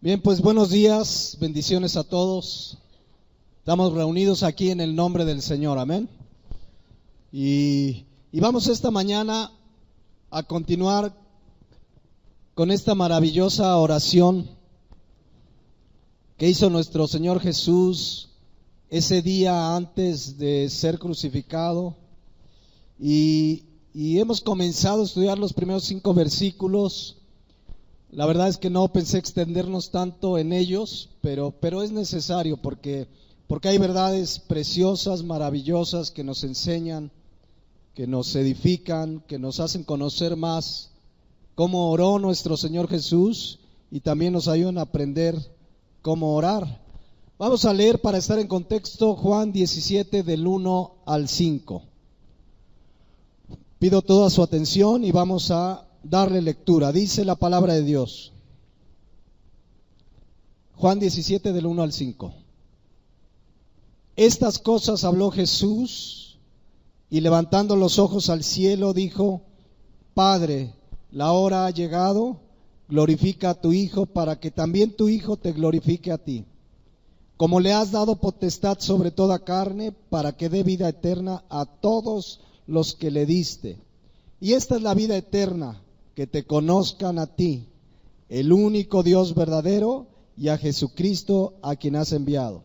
Bien, pues buenos días, bendiciones a todos. Estamos reunidos aquí en el nombre del Señor, amén. Y vamos esta mañana a continuar con esta maravillosa oración que hizo nuestro Señor Jesús ese día antes de ser crucificado. Y hemos comenzado a estudiar los primeros 5 versículos. La verdad es que no pensé extendernos tanto en ellos, pero es necesario porque hay verdades preciosas, maravillosas que nos enseñan, que nos edifican, que nos hacen conocer más cómo oró nuestro Señor Jesús y también nos ayudan a aprender cómo orar. Vamos a leer para estar en contexto Juan 17 del 1 al 5. Pido toda su atención y vamos a darle lectura. Dice la palabra de Dios. Juan 17 del 1 al 5. Estas cosas habló Jesús y levantando los ojos al cielo dijo: Padre, la hora ha llegado, glorifica a tu Hijo para que también tu Hijo te glorifique a ti. Como le has dado potestad sobre toda carne para que dé vida eterna a todos los que le diste. Y esta es la vida eterna, que te conozcan a ti, el único Dios verdadero, y a Jesucristo a quien has enviado.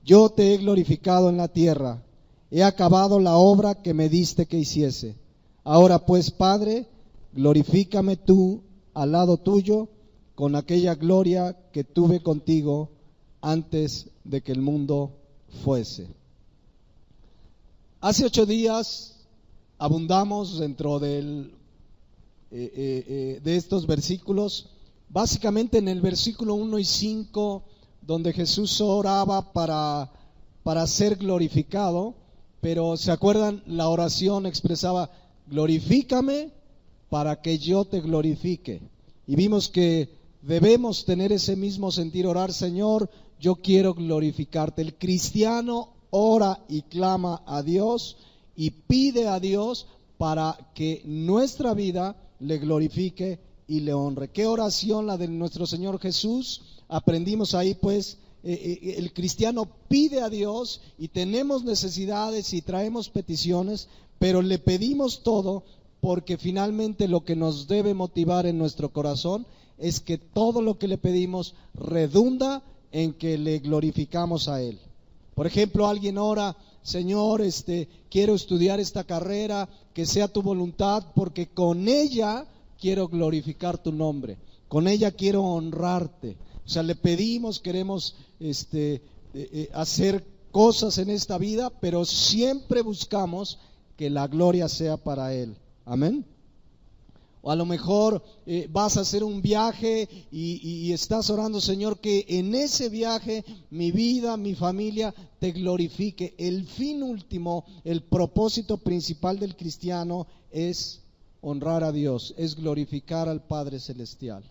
Yo te he glorificado en la tierra, he acabado la obra que me diste que hiciese. Ahora pues, Padre, glorifícame tú al lado tuyo con aquella gloria que tuve contigo antes de que el mundo fuese. Hace 8 días abundamos dentro de estos versículos, básicamente en el versículo 1 y 5, donde Jesús oraba para ser glorificado, pero ¿se acuerdan? La oración expresaba: glorifícame para que yo te glorifique. Y vimos que debemos tener ese mismo sentir, orar: Señor, yo quiero glorificarte. El cristiano ora y clama a Dios y pide a Dios para que nuestra vida le glorifique y le honre. ¿Qué oración la de nuestro Señor Jesús? Aprendimos ahí pues, el cristiano pide a Dios y tenemos necesidades y traemos peticiones, pero le pedimos todo porque finalmente lo que nos debe motivar en nuestro corazón es que todo lo que le pedimos redunda en que le glorificamos a Él. Por ejemplo, alguien ora: Señor, quiero estudiar esta carrera, que sea tu voluntad, porque con ella quiero glorificar tu nombre, con ella quiero honrarte. O sea, le pedimos, queremos hacer cosas en esta vida, pero siempre buscamos que la gloria sea para Él. Amén. O a lo mejor vas a hacer un viaje y estás orando: Señor, que en ese viaje mi vida, mi familia te glorifique. El fin último, el propósito principal del cristiano es honrar a Dios, es glorificar al Padre Celestial.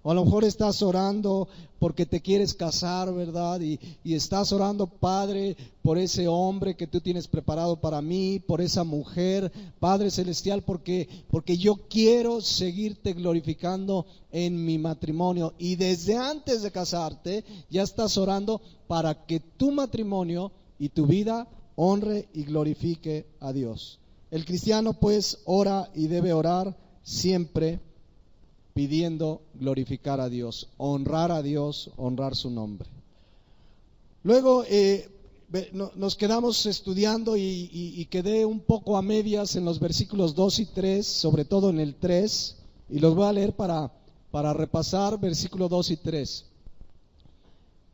O a lo mejor estás orando porque te quieres casar, ¿verdad? Y estás orando: Padre, por ese hombre que tú tienes preparado para mí, por esa mujer, Padre Celestial, porque yo quiero seguirte glorificando en mi matrimonio. Y desde antes de casarte ya estás orando para que tu matrimonio y tu vida honre y glorifique a Dios. El cristiano pues ora y debe orar siempre pidiendo glorificar a Dios, honrar su nombre. Luego nos quedamos estudiando y quedé un poco a medias en los versículos 2 y 3, sobre todo en el 3, y los voy a leer para repasar versículos 2 y 3.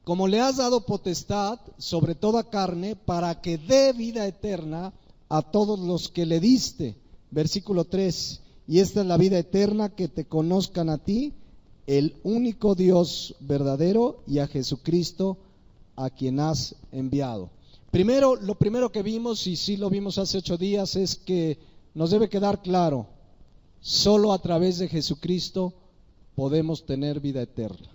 Como le has dado potestad sobre toda carne para que dé vida eterna a todos los que le diste. Versículo 3. Y esta es la vida eterna, que te conozcan a ti, el único Dios verdadero, y a Jesucristo a quien has enviado. Lo primero que vimos, y sí lo vimos hace 8 días, es que nos debe quedar claro: solo a través de Jesucristo podemos tener vida eterna.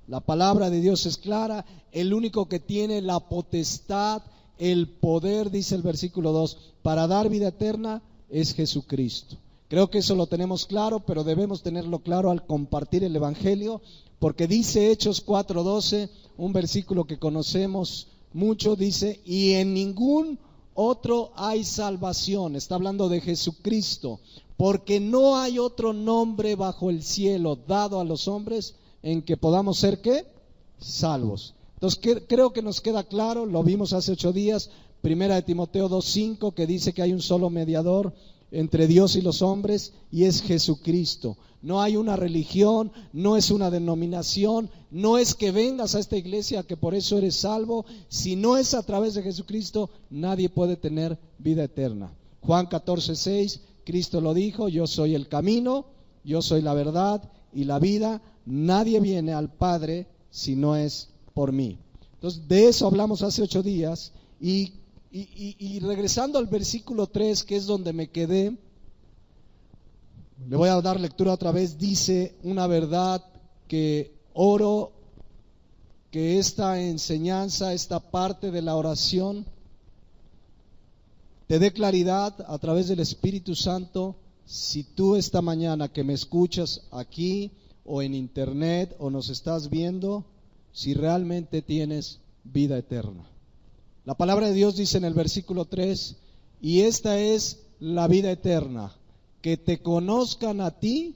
La palabra de Dios es clara: el único que tiene la potestad, el poder, dice el versículo 2, para dar vida eterna es Jesucristo. Creo que eso lo tenemos claro, pero debemos tenerlo claro al compartir el Evangelio, porque dice Hechos 4:12, un versículo que conocemos mucho, dice, y en ningún otro hay salvación. Está hablando de Jesucristo, porque no hay otro nombre bajo el cielo dado a los hombres en que podamos ser, ¿qué? Salvos. Entonces creo que nos queda claro, lo vimos hace 8 días, 1 Timoteo 2:5, que dice que hay un solo mediador entre Dios y los hombres, y es Jesucristo. No hay una religión, no es una denominación, no es que vengas a esta iglesia que por eso eres salvo. Si no es a través de Jesucristo, nadie puede tener vida eterna. Juan 14:6, Cristo lo dijo, yo soy el camino, yo soy la verdad y la vida, nadie viene al Padre si no es por mí. Entonces, de eso hablamos hace 8 días, y regresando al versículo 3, que es donde me quedé, le voy a dar lectura otra vez. Dice una verdad que oro que esta enseñanza, esta parte de la oración, te dé claridad a través del Espíritu Santo. Si tú esta mañana que me escuchas aquí o en internet o nos estás viendo, si realmente tienes vida eterna. La palabra de Dios dice en el versículo 3, y esta es la vida eterna, que te conozcan a ti,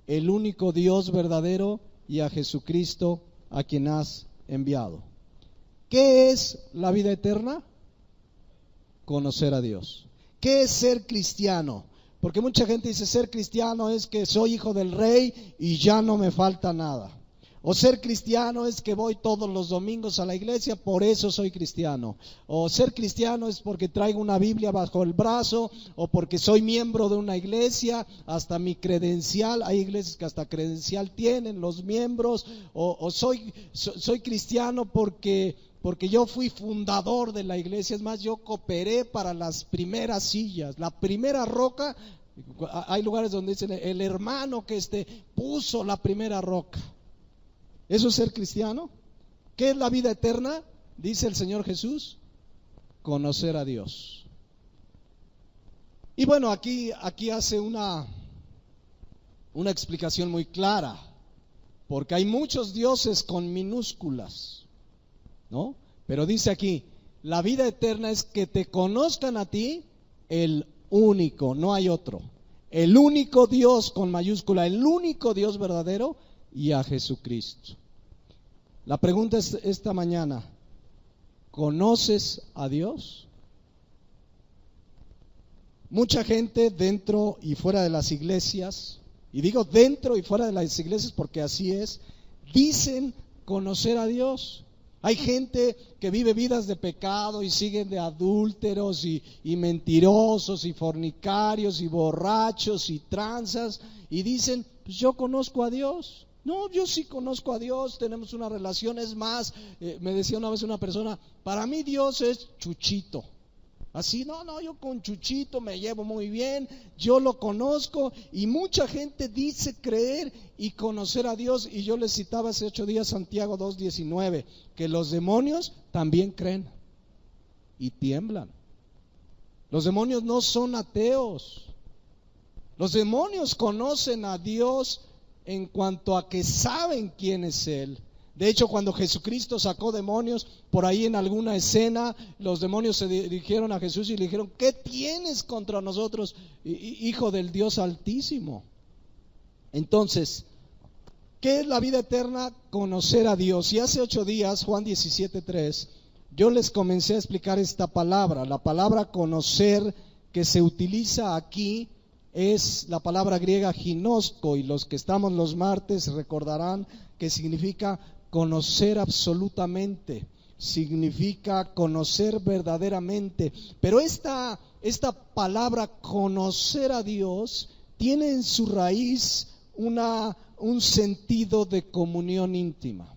el único Dios verdadero, y a Jesucristo, a quien has enviado. ¿Qué es la vida eterna? Conocer a Dios. ¿Qué es ser cristiano? Porque mucha gente dice, ser cristiano es que soy hijo del rey y ya no me falta nada. O ser cristiano es que voy todos los domingos a la iglesia, por eso soy cristiano. O ser cristiano es porque traigo una Biblia bajo el brazo, o porque soy miembro de una iglesia, hasta mi credencial, hay iglesias que hasta credencial tienen los miembros. O soy cristiano porque yo fui fundador de la iglesia, es más, yo cooperé para las primeras sillas, la primera roca. Hay lugares donde dicen el hermano que puso la primera roca. ¿Eso es ser cristiano? ¿Qué es la vida eterna? Dice el Señor Jesús, conocer a Dios. Y bueno, aquí hace una explicación muy clara, porque hay muchos dioses con minúsculas, ¿no? Pero dice aquí, la vida eterna es que te conozcan a ti, el único, no hay otro, el único Dios con mayúscula, el único Dios verdadero, y a Jesucristo. La pregunta es esta mañana, ¿conoces a Dios? Mucha gente dentro y fuera de las iglesias, y digo dentro y fuera de las iglesias porque así es, dicen conocer a Dios. Hay gente que vive vidas de pecado y siguen de adúlteros y mentirosos y fornicarios y borrachos y tranzas, y dicen, pues yo conozco a Dios. No, yo sí conozco a Dios, tenemos una relación. Es más, me decía una vez una persona, para mí Dios es Chuchito. Así, no, yo con Chuchito me llevo muy bien, yo lo conozco. Y mucha gente dice creer y conocer a Dios. Y yo les citaba hace 8 días Santiago 2:19, que los demonios también creen y tiemblan. Los demonios no son ateos. Los demonios conocen a Dios en cuanto a que saben quién es Él. De hecho, cuando Jesucristo sacó demonios, por ahí en alguna escena, los demonios se dirigieron a Jesús y le dijeron, ¿qué tienes contra nosotros, hijo del Dios Altísimo? Entonces, ¿qué es la vida eterna? Conocer a Dios. Y hace 8 días, Juan 17:3, yo les comencé a explicar esta palabra. La palabra conocer que se utiliza aquí es la palabra griega ginosko, y los que estamos los martes recordarán que significa conocer absolutamente, significa conocer verdaderamente. Pero esta palabra conocer a Dios tiene en su raíz un sentido de comunión íntima.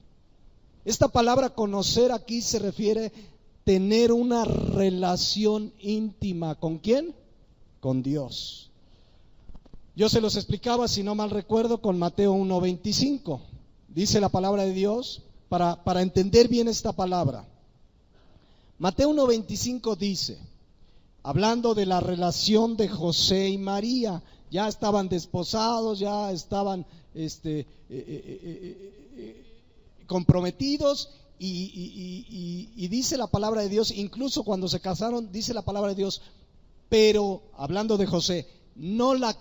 Esta palabra conocer aquí se refiere a tener una relación íntima. ¿Con quién? Con Dios. Yo se los explicaba, si no mal recuerdo, con Mateo 1:25. Dice la palabra de Dios, para entender bien esta palabra. Mateo 1:25 dice, hablando de la relación de José y María. Ya estaban desposados, ya estaban comprometidos y dice la palabra de Dios, incluso cuando se casaron, dice la palabra de Dios, pero hablando de José, no la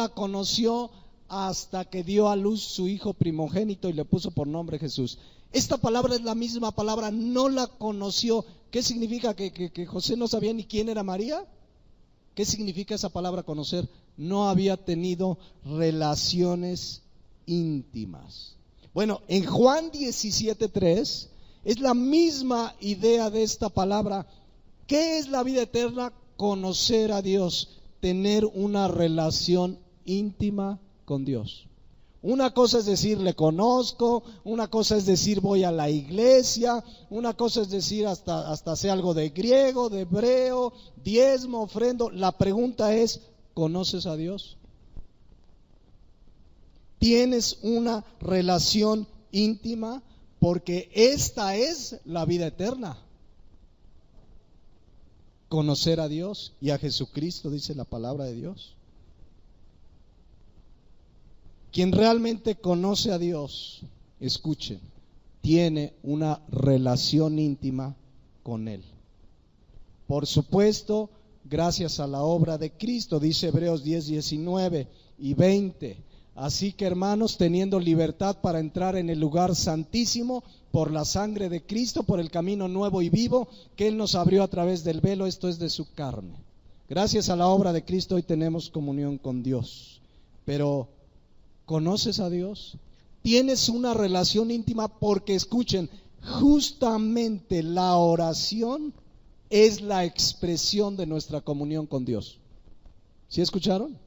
conoció hasta que dio a luz su hijo primogénito y le puso por nombre Jesús. Esta palabra es la misma palabra, no la conoció. ¿Qué significa? ¿Que José no sabía ni quién era María? ¿Qué significa esa palabra conocer? No había tenido relaciones íntimas. Bueno, en Juan 17:3 es la misma idea de esta palabra. ¿Qué es la vida eterna? Conocer a Dios, tener una relación íntima con Dios. Una cosa es decir, le conozco, una cosa es decir, voy a la iglesia, una cosa es decir, hasta sé algo de griego, de hebreo, diezmo, ofrendo. La pregunta es, ¿conoces a Dios? ¿Tienes una relación íntima? Porque esta es la vida eterna. Conocer a Dios y a Jesucristo, dice la palabra de Dios. Quien realmente conoce a Dios, escuchen, tiene una relación íntima con Él. Por supuesto, gracias a la obra de Cristo, dice Hebreos 10, 19 y 20. Así que, hermanos, teniendo libertad para entrar en el lugar santísimo por la sangre de Cristo, por el camino nuevo y vivo que Él nos abrió a través del velo, esto es de su carne. Gracias a la obra de Cristo hoy tenemos comunión con Dios. Pero ¿conoces a Dios? ¿Tienes una relación íntima? Porque escuchen, justamente la oración es la expresión de nuestra comunión con Dios. ¿Sí escucharon?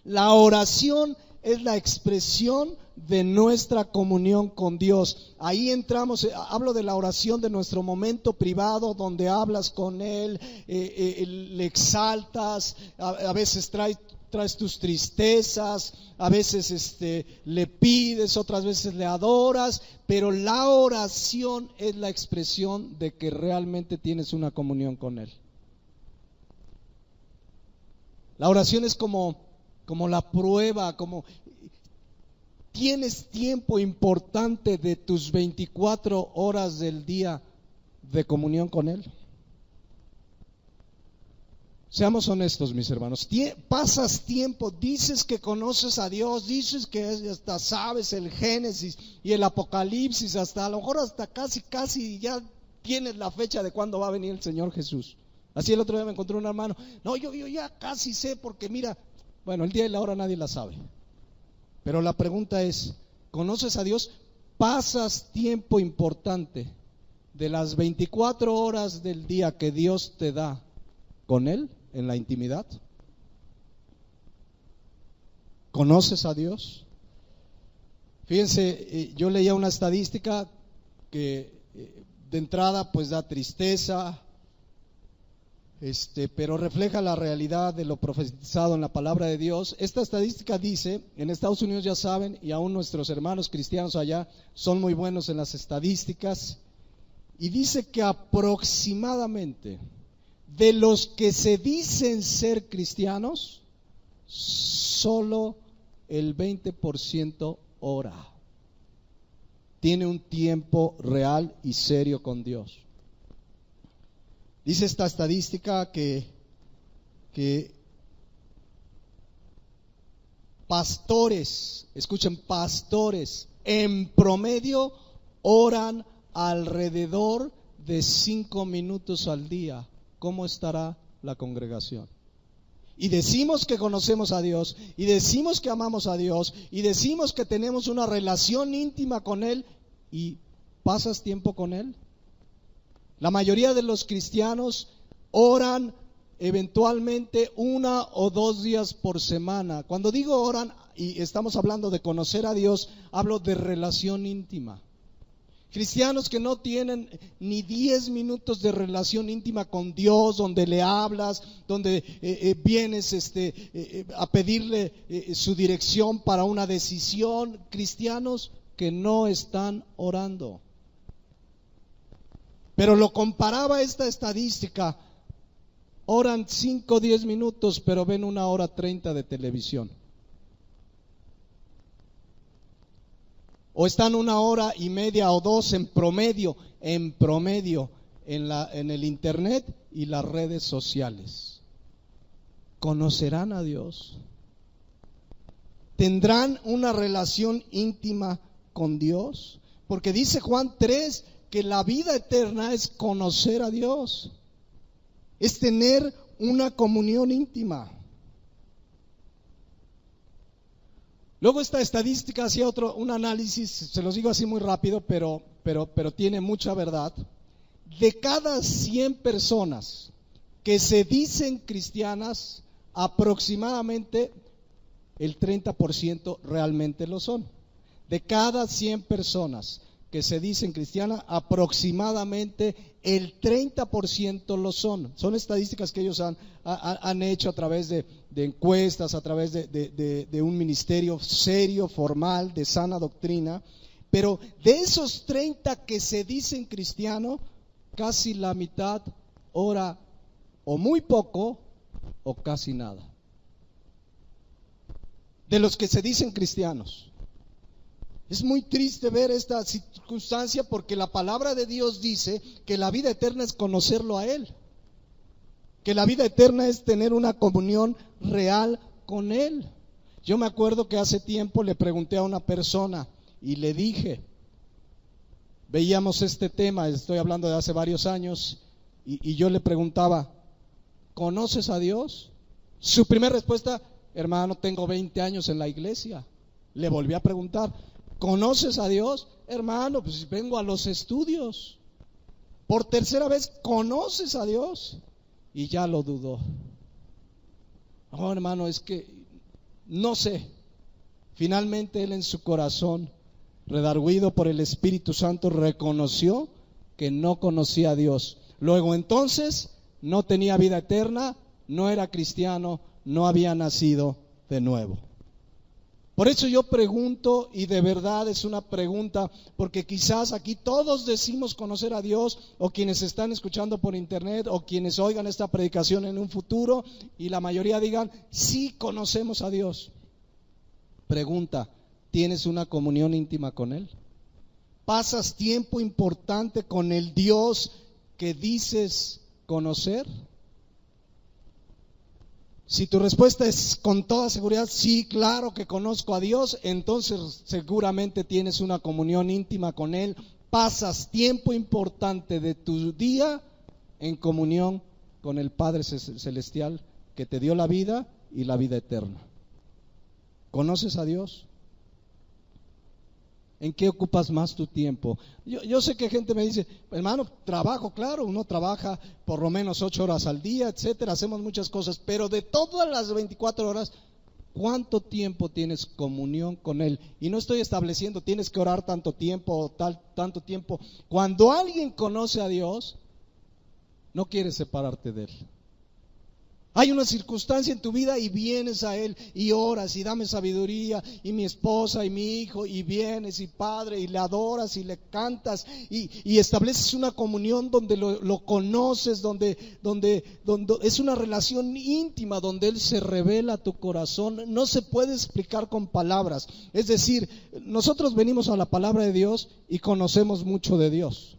La oración es la expresión de nuestra comunión con Dios. Ahí entramos, hablo de la oración de nuestro momento privado donde hablas con Él, le exaltas, a veces traes tus tristezas, a veces le pides, otras veces le adoras, pero la oración es la expresión de que realmente tienes una comunión con Él. La oración es como la prueba, como tienes tiempo importante de tus 24 horas del día de comunión con Él. Seamos honestos, mis hermanos. Pasas tiempo, dices que conoces a Dios, dices que hasta sabes el Génesis y el Apocalipsis, hasta a lo mejor hasta casi ya tienes la fecha de cuándo va a venir el Señor Jesús. Así el otro día me encontré un hermano, no, yo ya casi sé porque mira, bueno, el día y la hora nadie la sabe. Pero la pregunta es, ¿conoces a Dios? ¿Pasas tiempo importante de las 24 horas del día que Dios te da con Él en la intimidad? ¿Conoces a Dios? Fíjense, yo leía una estadística que de entrada pues da tristeza, pero refleja la realidad de lo profetizado en la palabra de Dios. Esta estadística dice, en Estados Unidos ya saben, y aún nuestros hermanos cristianos allá son muy buenos en las estadísticas, y dice que aproximadamente de los que se dicen ser cristianos, solo el 20% ora. Tiene un tiempo real y serio con Dios. Dice esta estadística que pastores, escuchen, pastores en promedio oran alrededor de 5 minutos al día. ¿Cómo estará la congregación? Y decimos que conocemos a Dios, y decimos que amamos a Dios, y decimos que tenemos una relación íntima con Él, y ¿pasas tiempo con Él? La mayoría de los cristianos oran eventualmente 1 o 2 días por semana. Cuando digo oran, y estamos hablando de conocer a Dios, hablo de relación íntima. Cristianos que no tienen ni 10 minutos de relación íntima con Dios, donde le hablas, donde vienes a pedirle su dirección para una decisión. Cristianos que no están orando. Pero lo comparaba esta estadística. Oran 5 o 10 minutos, pero ven 1 hora 30 de televisión. O están 1 hora y media o 2 en promedio en el internet y las redes sociales. ¿Conocerán a Dios? ¿Tendrán una relación íntima con Dios? Porque dice Juan 3 que la vida eterna es conocer a Dios, es tener una comunión íntima. Luego esta estadística hacía un análisis, se los digo así muy rápido, pero tiene mucha verdad. De cada 100 personas que se dicen cristianas, aproximadamente el 30% realmente lo son. De cada 100 personas que se dicen cristianas, aproximadamente el 30% lo son. Son estadísticas que ellos han hecho a través de encuestas, a través de un ministerio serio, formal, de sana doctrina. Pero de esos 30 que se dicen cristianos, casi la mitad ora o muy poco o casi nada. De los que se dicen cristianos. Es muy triste ver esta circunstancia porque la palabra de Dios dice que la vida eterna es conocerlo a Él, que la vida eterna es tener una comunión real con Él. Yo me acuerdo que hace tiempo le pregunté a una persona y le dije, veíamos este tema, estoy hablando de hace varios años, y yo le preguntaba, ¿conoces a Dios? Su primera respuesta, hermano, tengo 20 años en la iglesia. Le volví a preguntar, ¿conoces a Dios? Hermano, pues vengo a los estudios. Por tercera vez, ¿conoces a Dios? Y ya lo dudó. Oh, hermano, es que no sé. Finalmente él en su corazón, redarguido por el Espíritu Santo, reconoció que no conocía a Dios. Luego entonces no tenía vida eterna, no era cristiano, no había nacido de nuevo. Por eso yo pregunto, y de verdad es una pregunta, porque quizás aquí todos decimos conocer a Dios, o quienes están escuchando por internet, o quienes oigan esta predicación en un futuro, y la mayoría digan, sí conocemos a Dios. Pregunta, ¿tienes una comunión íntima con Él? ¿Pasas tiempo importante con el Dios que dices conocer? Si tu respuesta es con toda seguridad, sí, claro que conozco a Dios, entonces seguramente tienes una comunión íntima con Él. Pasas tiempo importante de tu día en comunión con el Padre Celestial que te dio la vida y la vida eterna. ¿Conoces a Dios? ¿En qué ocupas más tu tiempo? Yo sé que gente me dice, hermano, trabajo, claro, uno trabaja por lo menos 8 horas al día, etcétera, hacemos muchas cosas, pero de todas las 24 horas, ¿cuánto tiempo tienes comunión con Él? Y no estoy estableciendo, tienes que orar tanto tiempo o tanto tiempo. Cuando alguien conoce a Dios, no quiere separarte de Él. Hay una circunstancia en tu vida y vienes a Él y oras y dame sabiduría, y mi esposa y mi hijo, y vienes y Padre, y le adoras y le cantas y estableces una comunión donde lo conoces, donde es una relación íntima, donde Él se revela a tu corazón. No se puede explicar con palabras. Es decir, nosotros venimos a la palabra de Dios y conocemos mucho de Dios.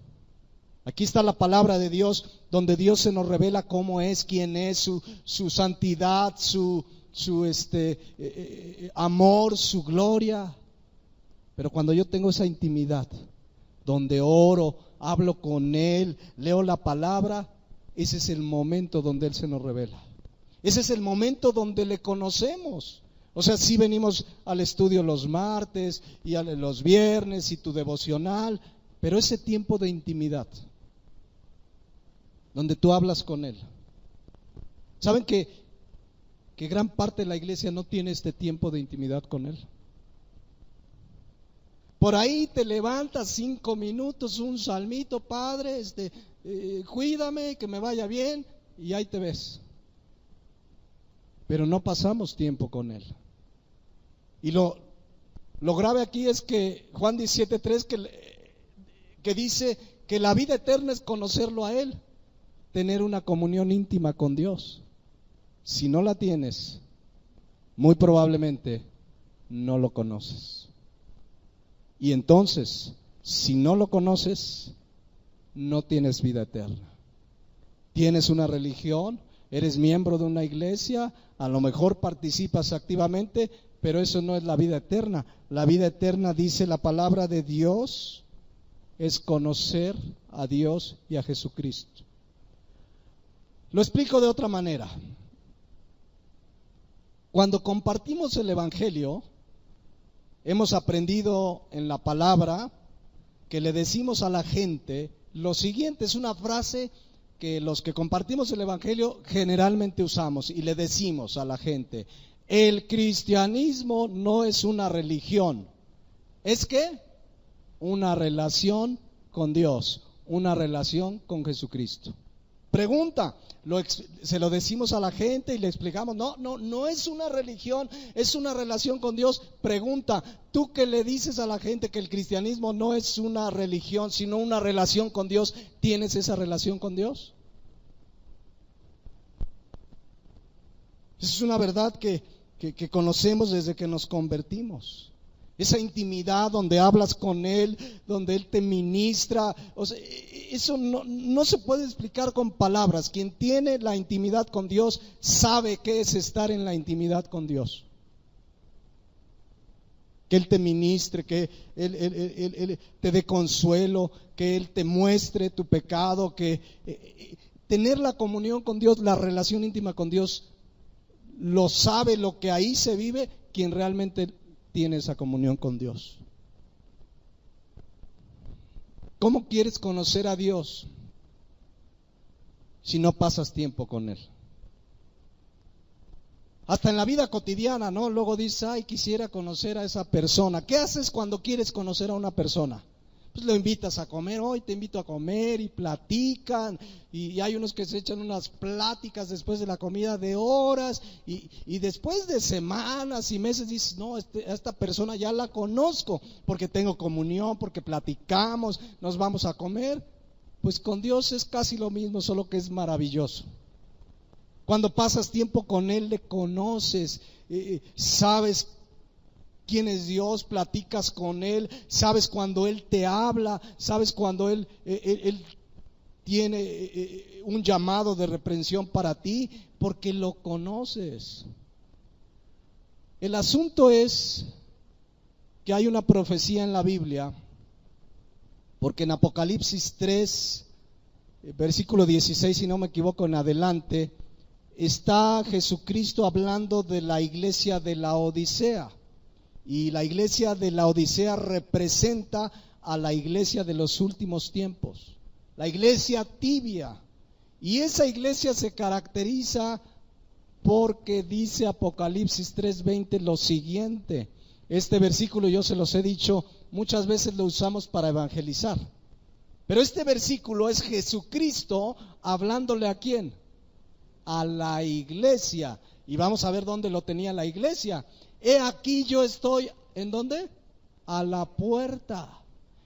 Aquí está la palabra de Dios, donde Dios se nos revela cómo es, quién es, su santidad, su amor, su gloria. Pero cuando yo tengo esa intimidad, donde oro, hablo con Él, leo la palabra, ese es el momento donde Él se nos revela. Ese es el momento donde le conocemos. O sea, sí venimos al estudio los martes y los viernes y tu devocional, pero ese tiempo de intimidad, donde tú hablas con Él. ¿Saben que gran parte de la iglesia no tiene este tiempo de intimidad con Él? Por ahí te levantas 5 minutos, un salmito, Padre, cuídame, que me vaya bien, y ahí te ves. Pero no pasamos tiempo con Él. Y lo grave aquí es que Juan 17:3 que dice que la vida eterna es conocerlo a Él, tener una comunión íntima con Dios. Si no la tienes, muy probablemente no lo conoces. Y entonces, si no lo conoces, no tienes vida eterna. Tienes una religión, eres miembro de una iglesia, a lo mejor participas activamente, pero eso no es la vida eterna. La vida eterna, dice la palabra de Dios, es conocer a Dios y a Jesucristo. Lo explico de otra manera. Cuando compartimos el Evangelio, hemos aprendido en la palabra que le decimos a la gente lo siguiente, es una frase que los que compartimos el Evangelio generalmente usamos y le decimos a la gente: el cristianismo no es una religión, ¿es qué? Una relación con Dios, una relación con Jesucristo. Pregunta, se lo decimos a la gente y le explicamos, no es una religión, es una relación con Dios. Pregunta, tú que le dices a la gente que el cristianismo no es una religión, sino una relación con Dios, ¿tienes esa relación con Dios? Esa es una verdad que conocemos desde que nos convertimos. Esa intimidad donde hablas con Él, donde Él te ministra, o sea, eso no se puede explicar con palabras. Quien tiene la intimidad con Dios sabe qué es estar en la intimidad con Dios. Que Él te ministre, que Él te dé consuelo, que Él te muestre tu pecado, que tener la comunión con Dios, la relación íntima con Dios, lo sabe, lo que ahí se vive, quien realmente tiene esa comunión con Dios. ¿Cómo quieres conocer a Dios si no pasas tiempo con Él? Hasta en la vida cotidiana, ¿no? Luego dices, ay, quisiera conocer a esa persona. ¿Qué haces cuando quieres conocer a una persona? Pues lo invitas a comer, hoy te invito a comer, y platican, y hay unos que se echan unas pláticas después de la comida de horas, y después de semanas y meses dices, no, esta persona ya la conozco, porque tengo comunión, porque platicamos, nos vamos a comer. Pues con Dios es casi lo mismo, solo que es maravilloso. Cuando pasas tiempo con Él, le conoces, sabes quién es Dios, platicas con Él, sabes cuando Él te habla, sabes cuando Él tiene un llamado de reprensión para ti, porque lo conoces. El asunto es que hay una profecía en la Biblia, porque en Apocalipsis 3, versículo 16, si no me equivoco, en adelante, está Jesucristo hablando de la iglesia de la Odisea. Y la iglesia de la Odisea representa a la iglesia de los últimos tiempos, la iglesia tibia. Y esa iglesia se caracteriza porque dice Apocalipsis 3:20 lo siguiente. Este versículo yo se los he dicho, muchas veces lo usamos para evangelizar. Pero este versículo es Jesucristo hablándole ¿a quién? A la iglesia. Y vamos a ver dónde lo tenía la iglesia. He aquí yo estoy, ¿en dónde? A la puerta.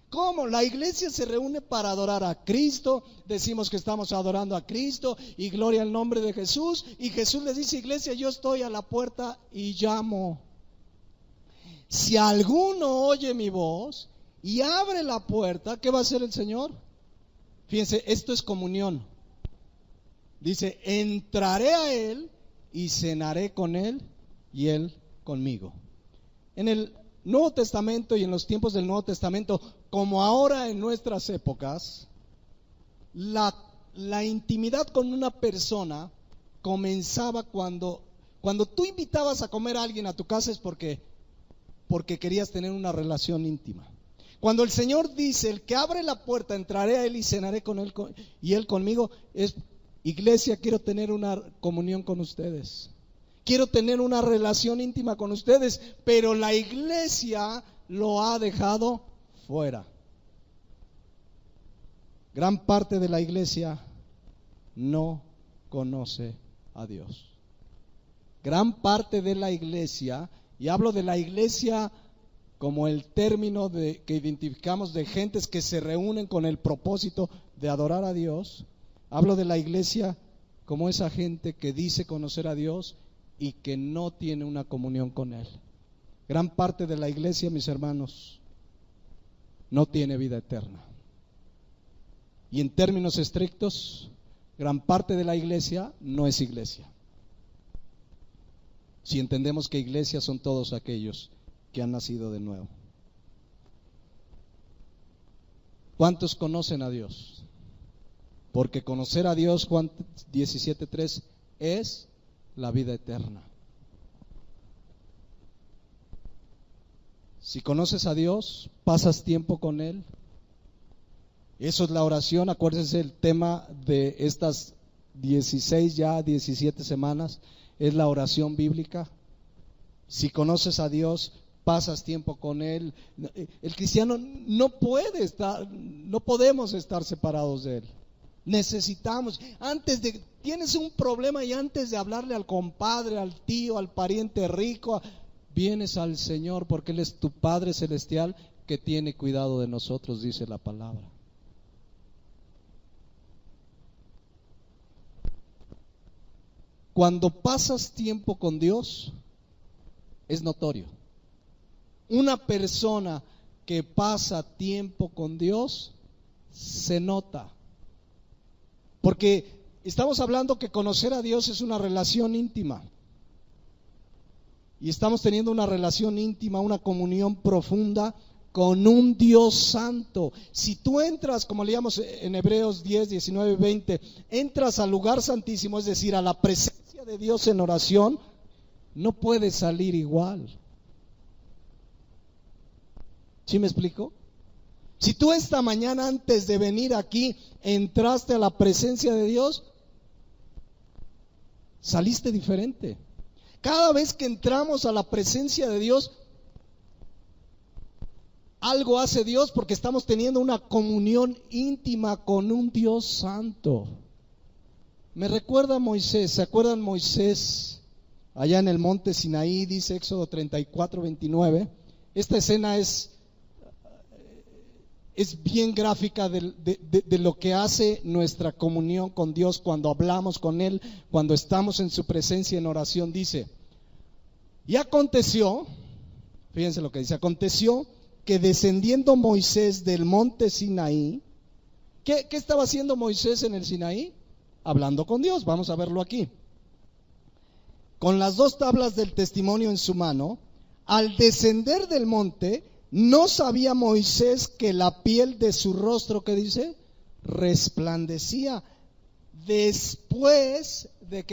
¿Cómo? La iglesia se reúne para adorar a Cristo, decimos que estamos adorando a Cristo y gloria al nombre de Jesús, y Jesús les dice, iglesia, yo estoy a la puerta y llamo. Si alguno oye mi voz y abre la puerta, ¿qué va a hacer el Señor? Fíjense, esto es comunión. Dice, entraré a Él y cenaré con Él y Él conmigo. En el Nuevo Testamento y en los tiempos del Nuevo Testamento, como ahora en nuestras épocas, la intimidad con una persona comenzaba cuando tú invitabas a comer a alguien a tu casa, es porque querías tener una relación íntima. Cuando el Señor dice, el que abre la puerta, entraré a Él y cenaré con Él y Él conmigo, es, iglesia, quiero tener una comunión con ustedes. Quiero tener una relación íntima con ustedes, pero la iglesia lo ha dejado fuera. Gran parte de la iglesia no conoce a Dios. Gran parte de la iglesia, y hablo de la iglesia como el término que identificamos de gentes que se reúnen con el propósito de adorar a Dios. Hablo de la iglesia como esa gente que dice conocer a Dios y que no tiene una comunión con Él. Gran parte de la iglesia, mis hermanos, no tiene vida eterna. Y en términos estrictos, gran parte de la iglesia no es iglesia. Si entendemos que iglesias son todos aquellos que han nacido de nuevo. ¿Cuántos conocen a Dios? Porque conocer a Dios, Juan 17:3, es la vida eterna. Si conoces a Dios, pasas tiempo con Él. Eso es la oración. Acuérdense, el tema de estas 17 semanas es la oración bíblica. Si conoces a Dios, pasas tiempo con Él. El cristiano no podemos estar separados de Él. Necesitamos, tienes un problema y antes de hablarle al compadre, al tío, al pariente rico, vienes al Señor porque Él es tu Padre Celestial que tiene cuidado de nosotros, dice la palabra. Cuando pasas tiempo con Dios, es notorio. Una persona que pasa tiempo con Dios, se nota. Porque estamos hablando que conocer a Dios es una relación íntima. Y estamos teniendo una relación íntima, una comunión profunda con un Dios santo. Si tú entras, como leíamos en Hebreos 10, 19, 20, entras al lugar santísimo, es decir, a la presencia de Dios en oración, no puedes salir igual. ¿Sí me explico? Si tú esta mañana antes de venir aquí entraste a la presencia de Dios, saliste diferente. Cada vez que entramos a la presencia de Dios, algo hace Dios porque estamos teniendo una comunión íntima con un Dios santo. Me recuerda a Moisés. ¿Se acuerdan Moisés allá en el monte Sinaí? Dice Éxodo 34, 29. Esta escena es bien gráfica de lo que hace nuestra comunión con Dios cuando hablamos con Él, cuando estamos en su presencia en oración. Dice, y aconteció, fíjense lo que dice, aconteció que descendiendo Moisés del monte Sinaí, ¿qué estaba haciendo Moisés en el Sinaí? Hablando con Dios, vamos a verlo aquí. Con las 2 tablas del testimonio en su mano, al descender del monte, ¿no sabía Moisés que la piel de su rostro, ¿qué dice? Resplandecía después de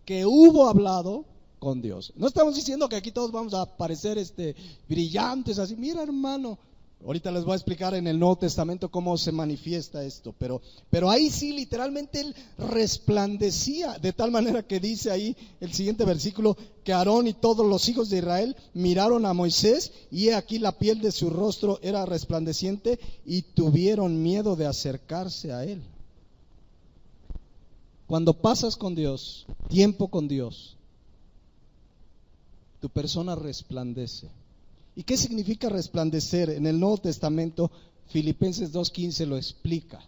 que hubo hablado con Dios. No estamos diciendo que aquí todos vamos a parecer brillantes, así, mira hermano, ahorita les voy a explicar en el Nuevo Testamento cómo se manifiesta esto, pero ahí sí literalmente él resplandecía, de tal manera que dice ahí el siguiente versículo, que Aarón y todos los hijos de Israel miraron a Moisés y he aquí la piel de su rostro era resplandeciente y tuvieron miedo de acercarse a él. Cuando pasas con Dios, tiempo con Dios, tu persona resplandece. ¿Y qué significa resplandecer? En el Nuevo Testamento, Filipenses 2:15 lo explica.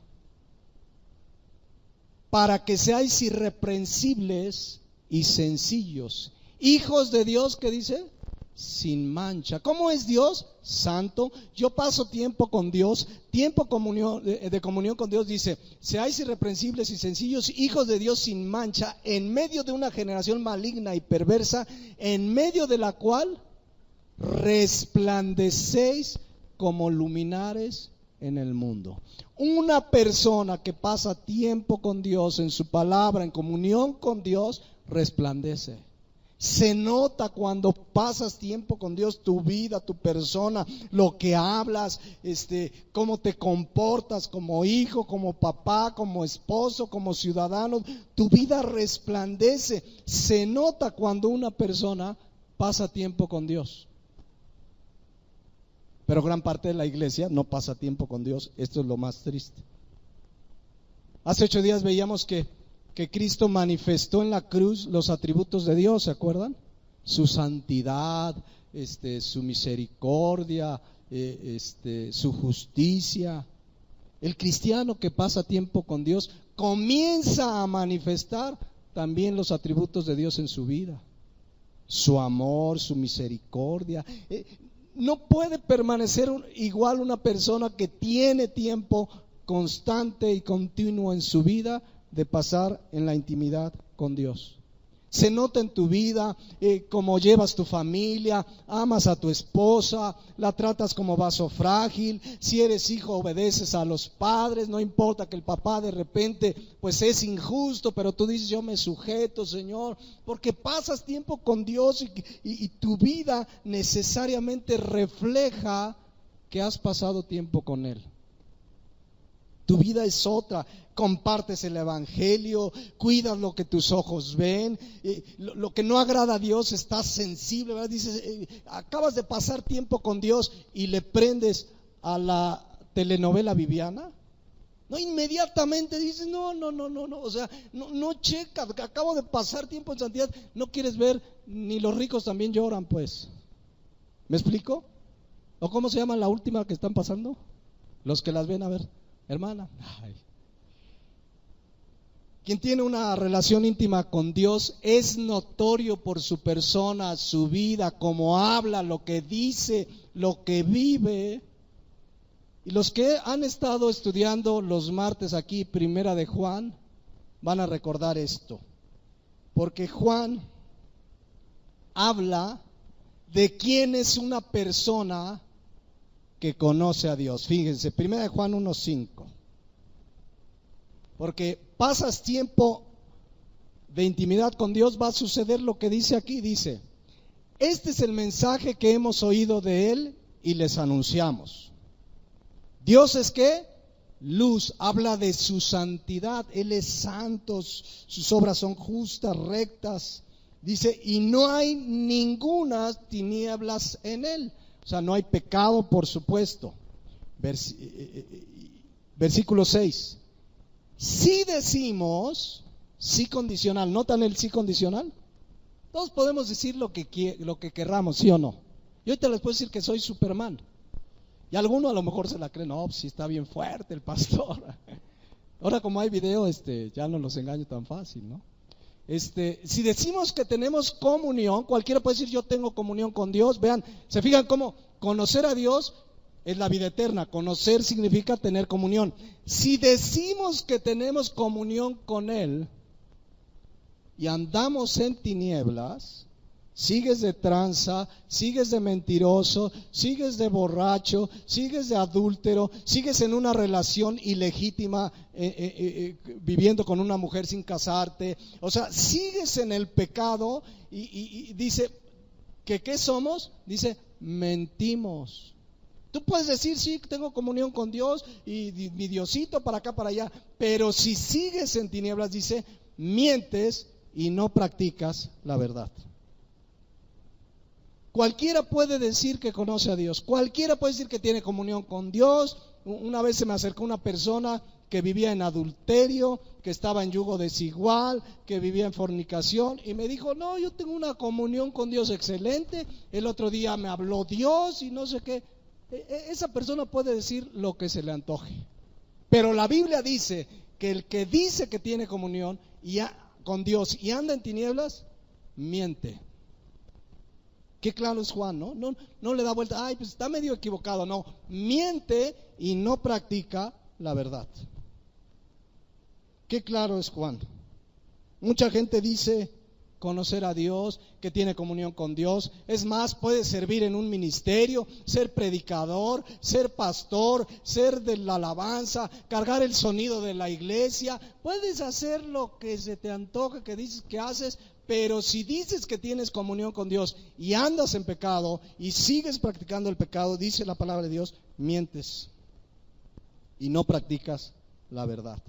Para que seáis irreprensibles y sencillos, hijos de Dios, ¿qué dice? Sin mancha. ¿Cómo es Dios? Santo. Yo paso tiempo con Dios, tiempo de comunión con Dios. Dice, seáis irreprensibles y sencillos, hijos de Dios sin mancha, en medio de una generación maligna y perversa, en medio de la cual resplandecéis como luminares en el mundo. Una persona que pasa tiempo con Dios, en su palabra, en comunión con Dios, resplandece. Se nota cuando pasas tiempo con Dios, tu vida, tu persona, lo que hablas, cómo te comportas como hijo, como papá, como esposo, como ciudadano. Tu vida resplandece. Se nota cuando una persona pasa tiempo con Dios. Pero gran parte de la iglesia no pasa tiempo con Dios. Esto es lo más triste. Hace 8 días veíamos que Cristo manifestó en la cruz los atributos de Dios, ¿se acuerdan? Su santidad, su misericordia, su justicia. El cristiano que pasa tiempo con Dios comienza a manifestar también los atributos de Dios en su vida. Su amor, su misericordia. No puede permanecer igual una persona que tiene tiempo constante y continuo en su vida de pasar en la intimidad con Dios. Se nota en tu vida cómo llevas tu familia, amas a tu esposa, la tratas como vaso frágil. Si eres hijo, obedeces a los padres, no importa que el papá de repente pues es injusto, pero tú dices: yo me sujeto, Señor, porque pasas tiempo con Dios y tu vida necesariamente refleja que has pasado tiempo con Él. Tu vida es otra, compartes el evangelio, cuidas lo que tus ojos ven, lo que no agrada a Dios, estás sensible, ¿verdad? Dices, acabas de pasar tiempo con Dios y le prendes a la telenovela Viviana. No, inmediatamente dices, no, o sea, no checa, acabo de pasar tiempo en santidad, no quieres ver, ni los ricos también lloran, pues. ¿Me explico? ¿O cómo se llama la última que están pasando? Los que las ven, a ver. Hermana, quien tiene una relación íntima con Dios es notorio por su persona, su vida, cómo habla, lo que dice, lo que vive. Y los que han estado estudiando los martes aquí, Primera de Juan, van a recordar esto. Porque Juan habla de quién es una persona que conoce a Dios. Fíjense, 1 Juan 1:5. Porque pasas tiempo de intimidad con Dios, va a suceder lo que dice aquí. Dice: este es el mensaje que hemos oído de Él y les anunciamos. Dios es ¿qué? Luz. Habla de su santidad. Él es santo, sus obras son justas, rectas. Dice, y no hay ninguna tinieblas en Él. O sea, no hay pecado, por supuesto. Versículo 6. Si decimos, sí condicional, ¿notan el sí condicional? Todos podemos decir lo que querramos, ¿sí o no? Yo ahorita les puedo decir que soy Superman. Y alguno a lo mejor se la cree, no, pues sí está bien fuerte el pastor. Ahora como hay video, ya no los engaño tan fácil, ¿no? Si decimos que tenemos comunión, cualquiera puede decir yo tengo comunión con Dios. Vean, se fijan cómo conocer a Dios es la vida eterna. Conocer significa tener comunión. Si decimos que tenemos comunión con Él y andamos en tinieblas, sigues de tranza, sigues de mentiroso, sigues de borracho, sigues de adúltero, sigues en una relación ilegítima, viviendo con una mujer sin casarte, o sea, sigues en el pecado y dice que ¿qué somos? Dice, mentimos. Tú puedes decir, sí, tengo comunión con Dios y mi Diosito para acá, para allá, pero si sigues en tinieblas, dice, mientes y no practicas la verdad. Cualquiera puede decir que conoce a Dios, cualquiera puede decir que tiene comunión con Dios. Una vez se me acercó una persona que vivía en adulterio, que estaba en yugo desigual, que vivía en fornicación y me dijo, no, yo tengo una comunión con Dios excelente. El otro día me habló Dios y no sé qué. Esa persona puede decir lo que se le antoje, pero la Biblia dice que el que dice que tiene comunión con Dios y anda en tinieblas, miente. Qué claro es Juan, ¿no? No le da vuelta, ay, pues está medio equivocado, no, miente y no practica la verdad. Qué claro es Juan. Mucha gente dice conocer a Dios, que tiene comunión con Dios. Es más, puede servir en un ministerio, ser predicador, ser pastor, ser de la alabanza, cargar el sonido de la iglesia. Puedes hacer lo que se te antoje, que dices que haces, pero si dices que tienes comunión con Dios y andas en pecado y sigues practicando el pecado, dice la palabra de Dios, mientes y no practicas la verdad.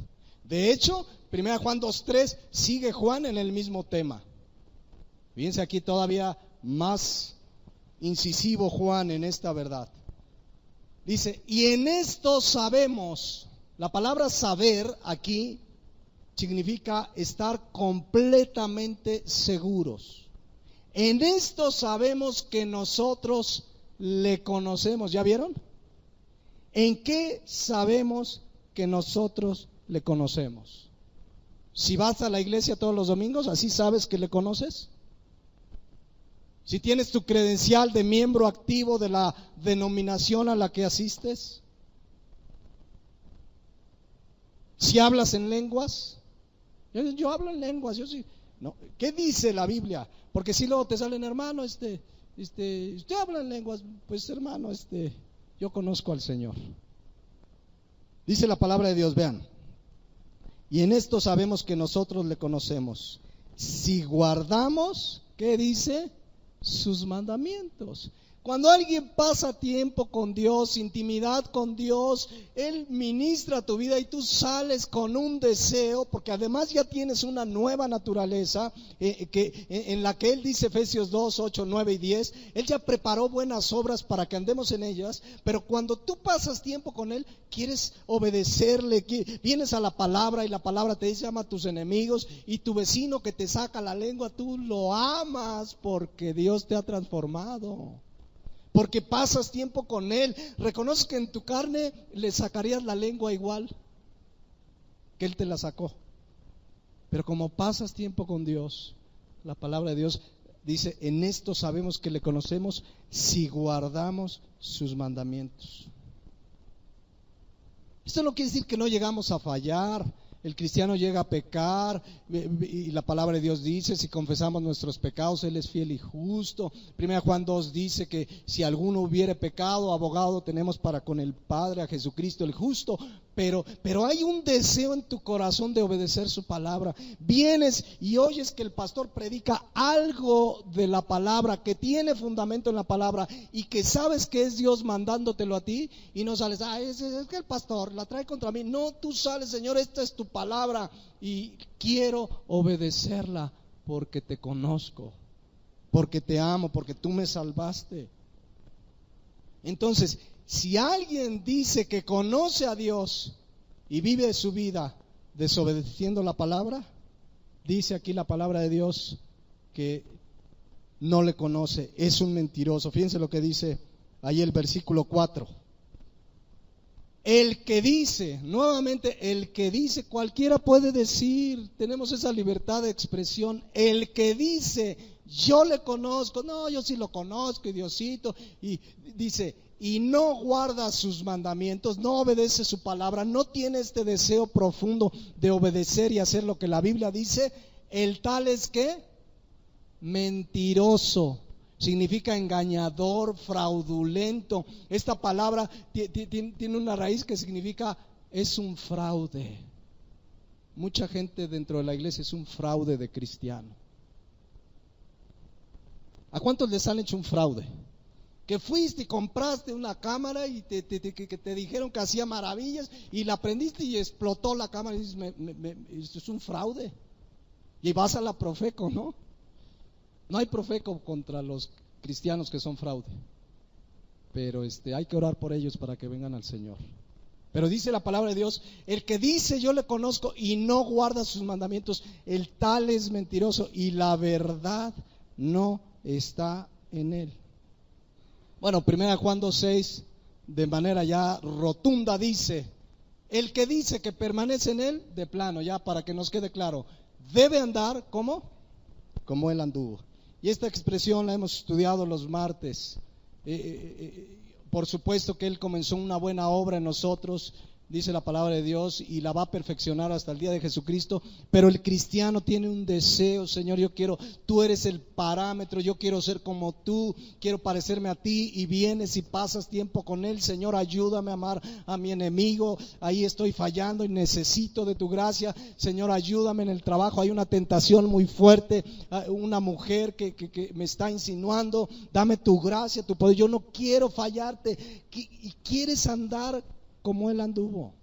De hecho, 1 Juan 2:3 sigue Juan en el mismo tema. Fíjense aquí todavía más incisivo Juan en esta verdad. Dice, y en esto sabemos, la palabra saber aquí significa estar completamente seguros. En esto sabemos que nosotros le conocemos. ¿Ya vieron? ¿En qué sabemos que nosotros le conocemos? Si vas a la iglesia todos los domingos, ¿así sabes que le conoces? Si tienes tu credencial de miembro activo de la denominación a la que asistes. Si hablas en lenguas. Yo hablo en lenguas, yo sí. No. ¿Qué dice la Biblia? Porque si luego te salen, hermano, usted habla en lenguas, pues hermano, yo conozco al Señor. Dice la palabra de Dios, vean. Y en esto sabemos que nosotros le conocemos. Si guardamos, ¿qué dice? Sus mandamientos. Cuando alguien pasa tiempo con Dios, intimidad con Dios, Él ministra tu vida y tú sales con un deseo, porque además ya tienes una nueva naturaleza, en la que Él dice Efesios 2, 8, 9 y 10, Él ya preparó buenas obras para que andemos en ellas, pero cuando tú pasas tiempo con Él, quieres obedecerle, vienes a la palabra y la palabra te dice ama a tus enemigos, y tu vecino que te saca la lengua, tú lo amas porque Dios te ha transformado. Porque pasas tiempo con Él. Reconoces que en tu carne le sacarías la lengua igual que Él te la sacó. Pero como pasas tiempo con Dios, la palabra de Dios dice, en esto sabemos que le conocemos si guardamos sus mandamientos. Esto no quiere decir que no llegamos a fallar. El cristiano llega a pecar y la palabra de Dios dice, si confesamos nuestros pecados, Él es fiel y justo. 1 Juan 2 dice que si alguno hubiere pecado, abogado tenemos para con el Padre, a Jesucristo el justo. Pero hay un deseo en tu corazón de obedecer su palabra. Vienes y oyes que el pastor predica algo de la palabra, que tiene fundamento en la palabra y que sabes que es Dios mandándotelo a ti, y no sales, es que el pastor la trae contra mí. No, tú sales, Señor, esta es tu palabra y quiero obedecerla porque te conozco, porque te amo, porque tú me salvaste. Entonces, si alguien dice que conoce a Dios y vive su vida desobedeciendo la palabra, dice aquí la palabra de Dios que no le conoce, es un mentiroso. Fíjense lo que dice ahí el versículo 4. El que dice, nuevamente, el que dice, cualquiera puede decir, tenemos esa libertad de expresión. El que dice, yo le conozco, no, yo sí lo conozco, y Diosito, y dice, y no guarda sus mandamientos, no obedece su palabra, no tiene este deseo profundo de obedecer y hacer lo que la Biblia dice, el tal es ¿qué? Mentiroso. Significa engañador, fraudulento. Esta palabra tiene una raíz que significa es un fraude. Mucha gente dentro de la iglesia es un fraude de cristiano. ¿A cuántos les han hecho un fraude? Que fuiste y compraste una cámara y que te dijeron que hacía maravillas y la prendiste y explotó la cámara y dices, esto es un fraude. Y vas a la Profeco, ¿no? No hay Profeco contra los cristianos que son fraude, pero hay que orar por ellos para que vengan al Señor. Pero dice la palabra de Dios, el que dice yo le conozco y no guarda sus mandamientos, el tal es mentiroso y la verdad no está en él. Bueno, 1 Juan 2:6 de manera ya rotunda dice, el que dice que permanece en él, de plano, ya para que nos quede claro, debe andar ¿cómo? Como él anduvo. Y esta expresión la hemos estudiado los martes. Por supuesto que Él comenzó una buena obra en nosotros, dice la palabra de Dios, y la va a perfeccionar hasta el día de Jesucristo. Pero el cristiano tiene un deseo, Señor, tú eres el parámetro, yo quiero ser como tú, quiero parecerme a ti, y vienes y pasas tiempo con Él. Señor, ayúdame a amar a mi enemigo, ahí estoy fallando y necesito de tu gracia. Señor, ayúdame en el trabajo, hay una tentación muy fuerte, una mujer que me está insinuando, dame tu gracia, tu poder, yo no quiero fallarte, y quieres andar como Él anduvo.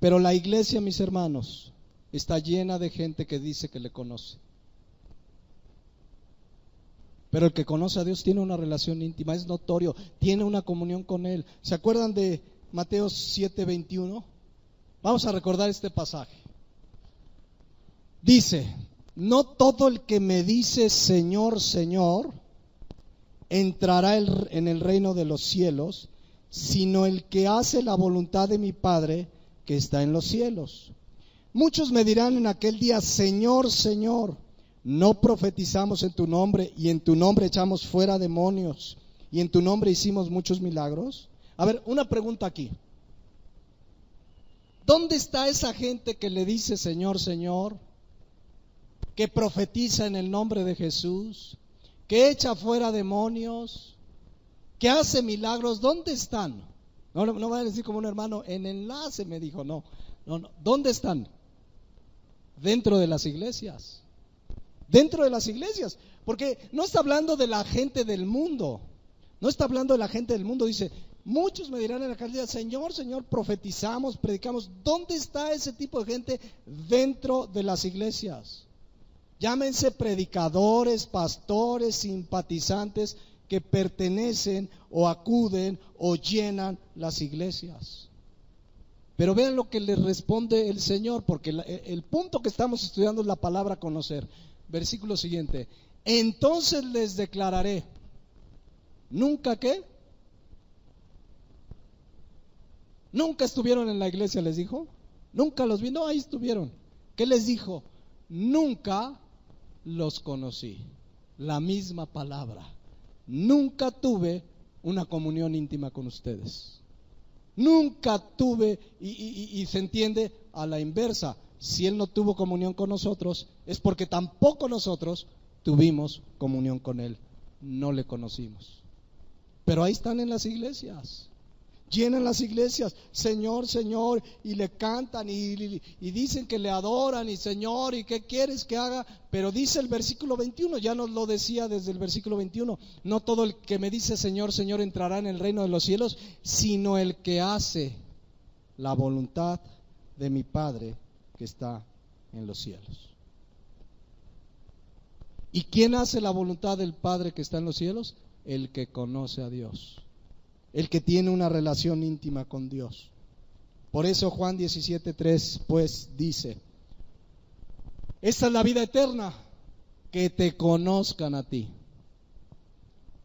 Pero la iglesia, mis hermanos, está llena de gente que dice que le conoce. Pero el que conoce a Dios tiene una relación íntima, es notorio, tiene una comunión con Él. ¿Se acuerdan de Mateo 7:21? Vamos a recordar este pasaje. Dice, no todo el que me dice Señor, Señor, entrará en el reino de los cielos, sino el que hace la voluntad de mi Padre que está en los cielos. Muchos me dirán en aquel día, Señor, Señor, ¿no profetizamos en tu nombre y en tu nombre echamos fuera demonios y en tu nombre hicimos muchos milagros? A ver, una pregunta aquí. ¿Dónde está esa gente que le dice Señor, Señor, que profetiza en el nombre de Jesús, que echa fuera demonios, que hace milagros? ¿Dónde están? No vayan a decir como un hermano, en enlace me dijo, no. ¿Dónde están? Dentro de las iglesias. Dentro de las iglesias. Porque no está hablando de la gente del mundo. No está hablando de la gente del mundo. Dice, muchos me dirán en la calle, Señor, Señor, profetizamos, predicamos. ¿Dónde está ese tipo de gente? Dentro de las iglesias. Llámense predicadores, pastores, simpatizantes que pertenecen o acuden o llenan las iglesias. Pero vean lo que les responde el Señor, porque el punto que estamos estudiando es la palabra conocer. Versículo siguiente. Entonces les declararé, ¿nunca qué? ¿Nunca estuvieron en la iglesia? Les dijo. ¿Nunca los vi? No, ahí estuvieron. ¿Qué les dijo? Nunca los conocí. La misma palabra. Nunca tuve una comunión íntima con ustedes. Nunca tuve, y se entiende a la inversa. Si Él no tuvo comunión con nosotros, es porque tampoco nosotros tuvimos comunión con Él. No le conocimos. Pero ahí están en las iglesias. Llenan las iglesias, Señor, Señor, y le cantan y dicen que le adoran y Señor, ¿y qué quieres que haga? Pero dice el versículo 21, ya nos lo decía desde el versículo 21, no todo el que me dice Señor, Señor entrará en el reino de los cielos, sino el que hace la voluntad de mi Padre que está en los cielos. ¿Y quién hace la voluntad del Padre que está en los cielos? El que conoce a Dios. El que tiene una relación íntima con Dios. Por eso Juan 17:3 pues dice, esta es la vida eterna, que te conozcan a ti.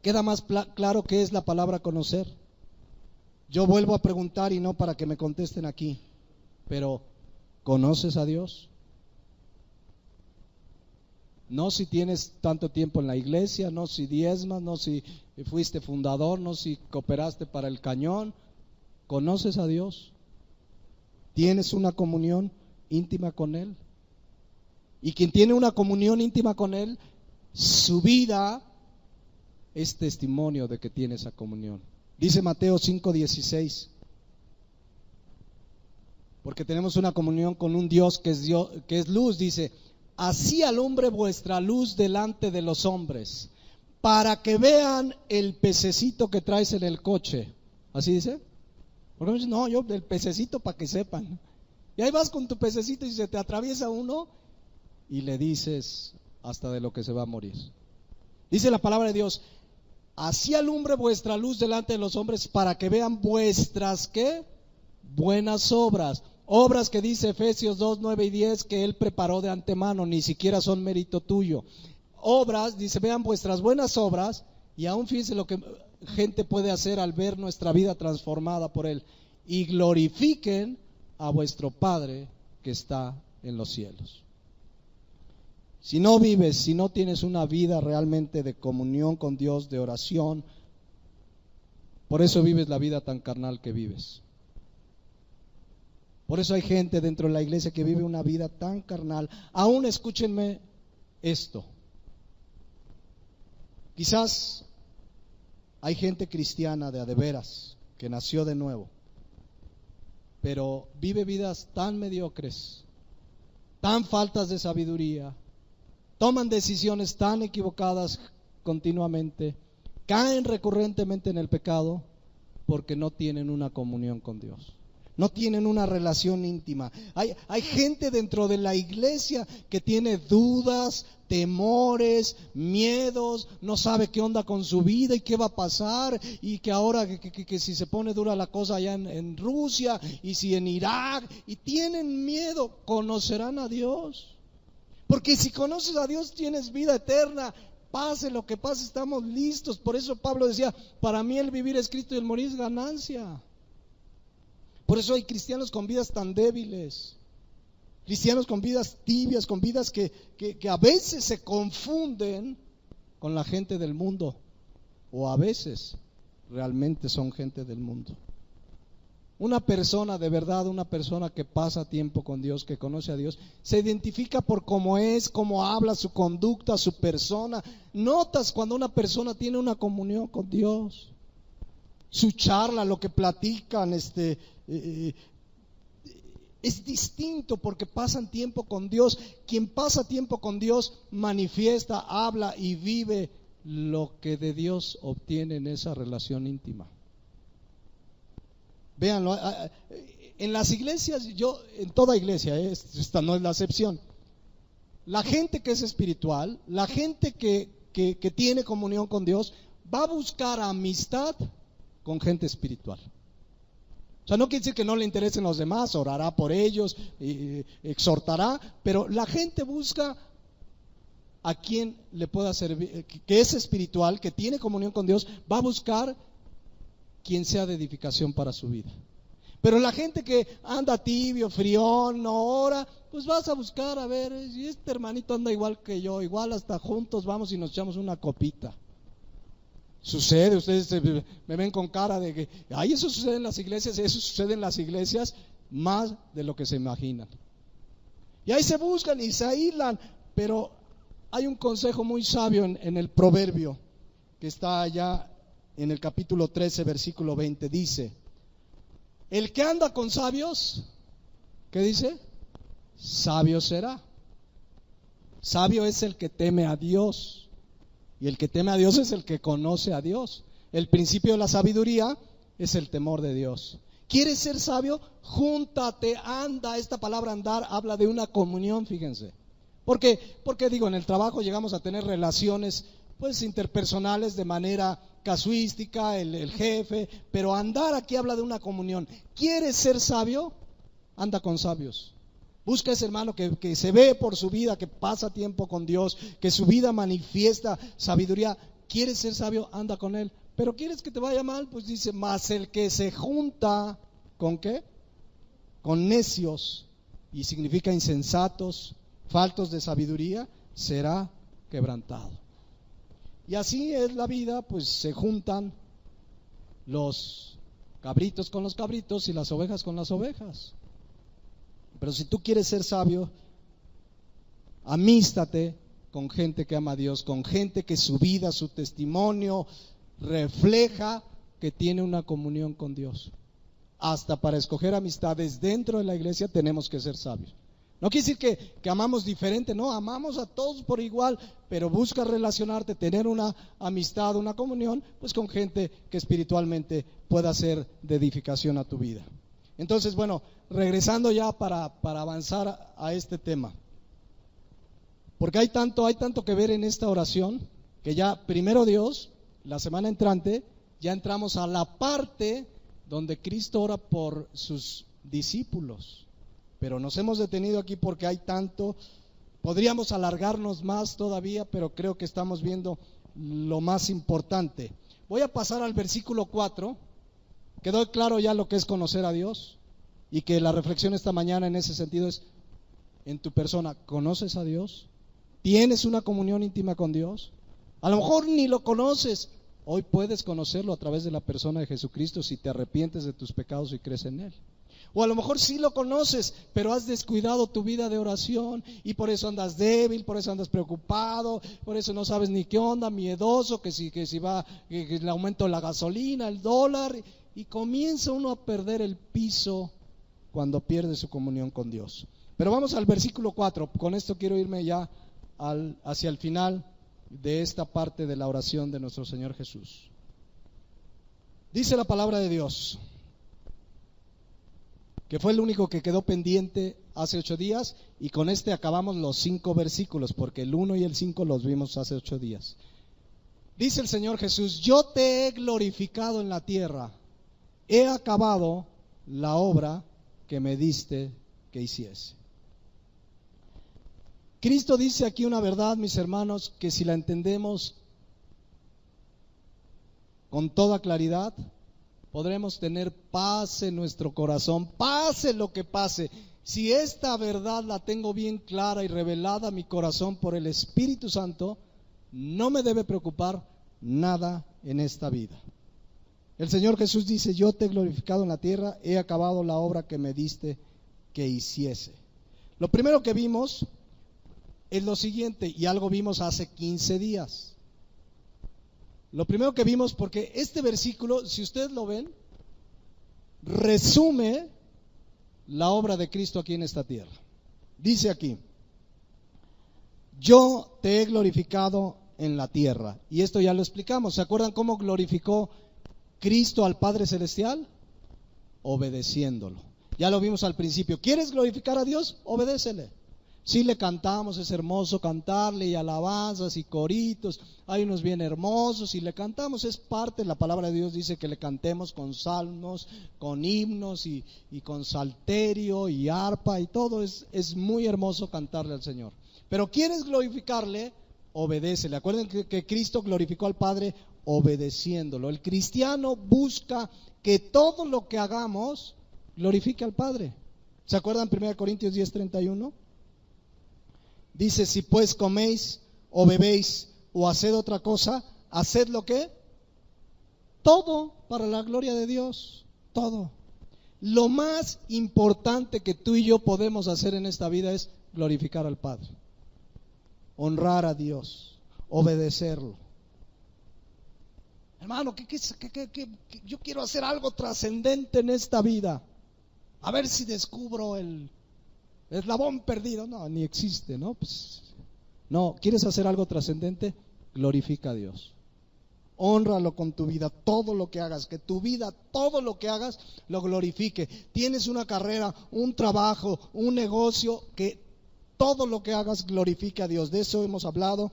¿Queda más claro qué es la palabra conocer? Yo vuelvo a preguntar y no para que me contesten aquí, pero ¿conoces a Dios? No si tienes tanto tiempo en la iglesia, no si diezmas, no si fuiste fundador, no si cooperaste para el cañón. ¿Conoces a Dios? ¿Tienes una comunión íntima con Él? Y quien tiene una comunión íntima con Él, su vida es testimonio de que tiene esa comunión. Dice Mateo 5:16, porque tenemos una comunión con un Dios que es luz, dice, así alumbre vuestra luz delante de los hombres, para que vean el pececito que traes en el coche. ¿Así dice? Porque no, yo el pececito para que sepan. Y ahí vas con tu pececito y se te atraviesa uno y le dices hasta de lo que se va a morir. Dice la palabra de Dios, así alumbre vuestra luz delante de los hombres para que vean vuestras, ¿qué? Buenas obras. Obras que dice Efesios 2, 9 y 10 que Él preparó de antemano, ni siquiera son mérito tuyo. Obras, dice, vean vuestras buenas obras, y aún fíjense lo que gente puede hacer al ver nuestra vida transformada por Él, y glorifiquen a vuestro Padre que está en los cielos. Si no vives, si no tienes una vida realmente de comunión con Dios, de oración, por eso vives la vida tan carnal que vives. Por eso hay gente dentro de la iglesia que vive una vida tan carnal. Aún escúchenme esto. Quizás hay gente cristiana de a de veras que nació de nuevo, pero vive vidas tan mediocres, tan faltas de sabiduría, toman decisiones tan equivocadas continuamente, caen recurrentemente en el pecado porque no tienen una comunión con Dios. No tienen una relación íntima. Hay gente dentro de la iglesia que tiene dudas, temores, miedos, no sabe qué onda con su vida y qué va a pasar, y que ahora que si se pone dura la cosa allá en Rusia y si en Irak, y tienen miedo. ¿Conocerán a Dios? Porque si conoces a Dios tienes vida eterna. Pase lo que pase, estamos listos. Por eso Pablo decía, para mí el vivir es Cristo y el morir es ganancia. Por eso hay cristianos con vidas tan débiles, cristianos con vidas tibias, con vidas que a veces se confunden con la gente del mundo, o a veces realmente son gente del mundo. Una persona de verdad, una persona que pasa tiempo con Dios, que conoce a Dios, se identifica por cómo es, cómo habla, su conducta, su persona. Notas cuando una persona tiene una comunión con Dios, su charla, lo que platican, es distinto porque pasan tiempo con Dios. Quien pasa tiempo con Dios manifiesta, habla y vive lo que de Dios obtiene en esa relación íntima. Véanlo, en las iglesias, en toda iglesia, esta no es la excepción. La gente que es espiritual, la gente que tiene comunión con Dios, va a buscar amistad con gente espiritual. O sea, no quiere decir que no le interesen los demás, orará por ellos, exhortará, pero la gente busca a quien le pueda servir, que es espiritual, que tiene comunión con Dios, va a buscar quien sea de edificación para su vida. Pero la gente que anda tibio, frión, no ora, pues vas a buscar a ver si este hermanito anda igual que yo, igual hasta juntos vamos y nos echamos una copita. Sucede, ustedes me ven con cara de que, ay, eso sucede en las iglesias, más de lo que se imaginan. Y ahí se buscan y se aíslan, pero hay un consejo muy sabio en el proverbio que está allá en el capítulo 13, versículo 20, dice: el que anda con sabios, ¿qué dice? Sabio será. Sabio es el que teme a Dios, y el que teme a Dios es el que conoce a Dios. El principio de la sabiduría es el temor de Dios. ¿Quieres ser sabio? Júntate, anda. Esta palabra andar habla de una comunión, fíjense. Porque digo, en el trabajo llegamos a tener relaciones pues interpersonales de manera casuística, el jefe, pero andar aquí habla de una comunión. ¿Quieres ser sabio? Anda con sabios. Busca ese hermano que se ve por su vida, que pasa tiempo con Dios, que su vida manifiesta sabiduría. ¿Quieres ser sabio? Anda con él. ¿Pero quieres que te vaya mal? Pues dice, más el que se junta, ¿con qué? Con necios, y significa insensatos, faltos de sabiduría, será quebrantado. Y así es la vida, pues se juntan los cabritos con los cabritos y las ovejas con las ovejas. Pero si tú quieres ser sabio, amístate con gente que ama a Dios, con gente que su vida, su testimonio refleja que tiene una comunión con Dios. Hasta para escoger amistades dentro de la iglesia tenemos que ser sabios. No quiere decir que amamos diferente, no, amamos a todos por igual, pero busca relacionarte, tener una amistad, una comunión, pues con gente que espiritualmente pueda ser de edificación a tu vida. Entonces, bueno, regresando ya para avanzar a este tema, porque hay tanto que ver en esta oración, que ya primero Dios, la semana entrante, ya entramos a la parte donde Cristo ora por sus discípulos. Pero nos hemos detenido aquí porque hay tanto, podríamos alargarnos más todavía, pero creo que estamos viendo lo más importante. Voy a pasar al versículo 4, quedó claro ya lo que es conocer a Dios, y que la reflexión esta mañana en ese sentido es, en tu persona, ¿conoces a Dios? ¿Tienes una comunión íntima con Dios? A lo mejor ni lo conoces, hoy puedes conocerlo a través de la persona de Jesucristo si te arrepientes de tus pecados y crees en Él. O a lo mejor sí lo conoces, pero has descuidado tu vida de oración y por eso andas débil, por eso andas preocupado, por eso no sabes ni qué onda, miedoso, que si va que el aumento de la gasolina, el dólar, y comienza uno a perder el piso cuando pierde su comunión con Dios. Pero vamos al versículo 4, con esto quiero irme ya hacia el final de esta parte de la oración de nuestro Señor Jesús. Dice la palabra de Dios, que fue el único que quedó pendiente hace 8 días, y con este acabamos los 5 versículos, porque el 1 y el 5 los vimos hace 8 días. Dice el Señor Jesús: yo te he glorificado en la tierra, he acabado la obra que me diste que hiciese. Cristo dice aquí una verdad, mis hermanos, que si la entendemos con toda claridad, podremos tener paz en nuestro corazón, pase lo que pase. Si esta verdad la tengo bien clara y revelada a mi corazón por el Espíritu Santo, no me debe preocupar nada en esta vida. El Señor Jesús dice: yo te he glorificado en la tierra, he acabado la obra que me diste que hiciese. Lo primero que vimos es lo siguiente, y algo vimos hace 15 días. Lo primero que vimos, porque este versículo, si ustedes lo ven, resume la obra de Cristo aquí en esta tierra. Dice aquí: yo te he glorificado en la tierra. Y esto ya lo explicamos. ¿Se acuerdan cómo glorificó Cristo al Padre Celestial? Obedeciéndolo. Ya lo vimos al principio. ¿Quieres glorificar a Dios? Obedécele. Si le cantamos, es hermoso cantarle, y alabanzas y coritos, hay unos bien hermosos, y le cantamos, es parte, la palabra de Dios dice que le cantemos con salmos, con himnos y con salterio y arpa y todo, es muy hermoso cantarle al Señor. Pero ¿quieres glorificarle? Obedécele. Acuerden que Cristo glorificó al Padre obedeciéndolo. El cristiano busca que todo lo que hagamos glorifique al Padre. ¿Se acuerdan 1 Corintios 10:31? Dice: si pues coméis o bebéis o haced otra cosa, haced lo que, todo para la gloria de Dios, todo. Lo más importante que tú y yo podemos hacer en esta vida es glorificar al Padre, honrar a Dios, obedecerlo. Hermano, yo quiero hacer algo trascendente en esta vida, a ver si descubro el eslabón perdido. No, ni existe, ¿no? Pues, no, ¿quieres hacer algo trascendente? Glorifica a Dios. Hónralo con tu vida, todo lo que hagas, que tu vida, todo lo que hagas, lo glorifique. Tienes una carrera, un trabajo, un negocio, que todo lo que hagas glorifique a Dios. De eso hemos hablado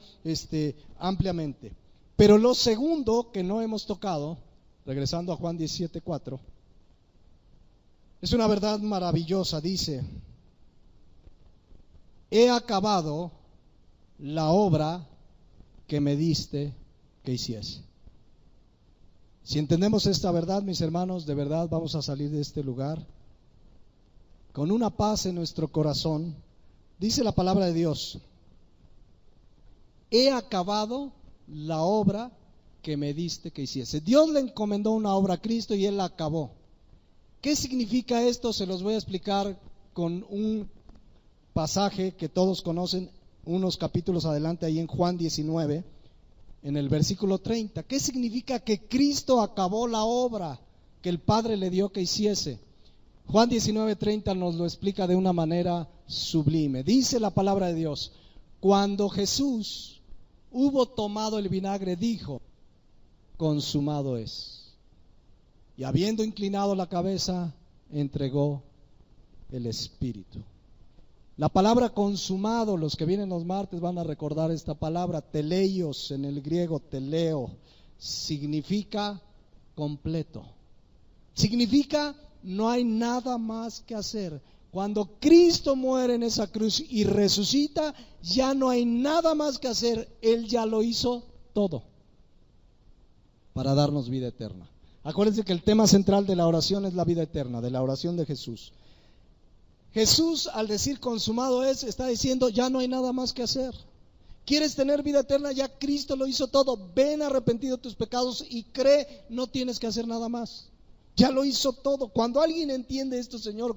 ampliamente. Pero lo segundo que no hemos tocado, regresando a Juan 17:4, es una verdad maravillosa. Dice: he acabado la obra que me diste que hiciese. Si entendemos esta verdad, mis hermanos, de verdad vamos a salir de este lugar con una paz en nuestro corazón. Dice la palabra de Dios: he acabado la obra que me diste que hiciese. Dios le encomendó una obra a Cristo y Él la acabó. ¿Qué significa esto? Se los voy a explicar con un pasaje que todos conocen, unos capítulos adelante, ahí en Juan 19, en el versículo 30. ¿Qué significa que Cristo acabó la obra que el Padre le dio que hiciese? Juan 19:30 nos lo explica de una manera sublime. Dice la palabra de Dios: cuando Jesús hubo tomado el vinagre, dijo: consumado es. Y habiendo inclinado la cabeza, entregó el Espíritu. La palabra consumado, los que vienen los martes van a recordar esta palabra, teleios, en el griego teleo, significa completo. Significa no hay nada más que hacer. Cuando Cristo muere en esa cruz y resucita, ya no hay nada más que hacer. Él ya lo hizo todo para darnos vida eterna. Acuérdense que el tema central de la oración es la vida eterna, de la oración de Jesús. Jesús, al decir consumado es, está diciendo ya no hay nada más que hacer. ¿Quieres tener vida eterna? Ya Cristo lo hizo todo. Ven arrepentido de tus pecados y cree, no tienes que hacer nada más. Ya lo hizo todo. Cuando alguien entiende esto, Señor,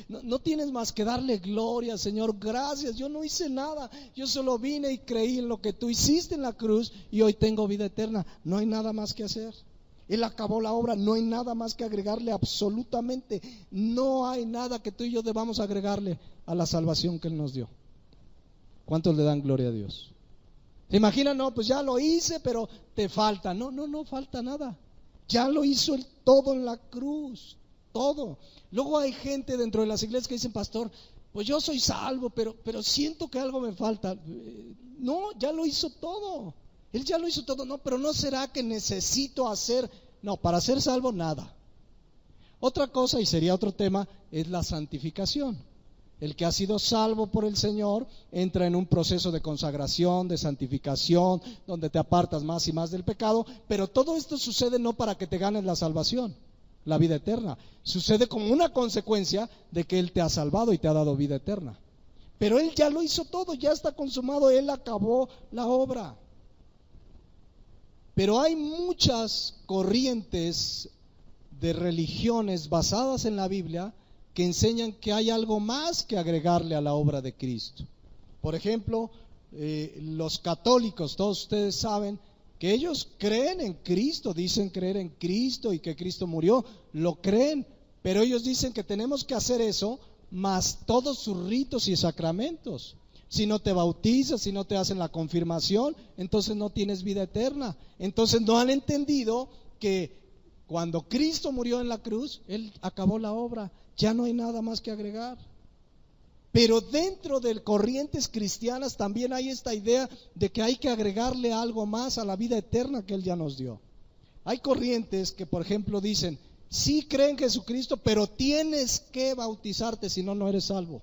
no tienes más que darle gloria, Señor, gracias. Yo no hice nada, yo solo vine y creí en lo que tú hiciste en la cruz y hoy tengo vida eterna. No hay nada más que hacer. Él acabó la obra, no hay nada más que agregarle, absolutamente. No hay nada que tú y yo debamos agregarle a la salvación que Él nos dio. ¿Cuántos le dan gloria a Dios? ¿Se imaginan? No, pues ya lo hice, pero te falta. No falta nada. Ya lo hizo Él todo en la cruz, todo. Luego hay gente dentro de las iglesias que dicen: pastor, pues yo soy salvo, pero siento que algo me falta. No, ya lo hizo todo. Él ya lo hizo todo. No, pero no será que necesito hacer. No, para ser salvo nada. Otra cosa, y sería otro tema, es la santificación. El que ha sido salvo por el Señor entra en un proceso de consagración, de santificación, donde te apartas más y más del pecado, pero todo esto sucede no para que te ganes la salvación, la vida eterna. Sucede como una consecuencia de que Él te ha salvado y te ha dado vida eterna. Pero Él ya lo hizo todo, ya está consumado, Él acabó la obra. Pero hay muchas corrientes de religiones basadas en la Biblia que enseñan que hay algo más que agregarle a la obra de Cristo. Por ejemplo, los católicos, todos ustedes saben que ellos creen en Cristo, dicen creer en Cristo y que Cristo murió, lo creen, pero ellos dicen que tenemos que hacer eso más todos sus ritos y sacramentos. Si no te bautizas, si no te hacen la confirmación, entonces no tienes vida eterna. Entonces no han entendido que cuando Cristo murió en la cruz, Él acabó la obra, ya no hay nada más que agregar. Pero dentro de corrientes cristianas también hay esta idea de que hay que agregarle algo más a la vida eterna que Él ya nos dio. Hay corrientes que, por ejemplo, dicen, sí creen en Jesucristo, pero tienes que bautizarte, si no, no eres salvo.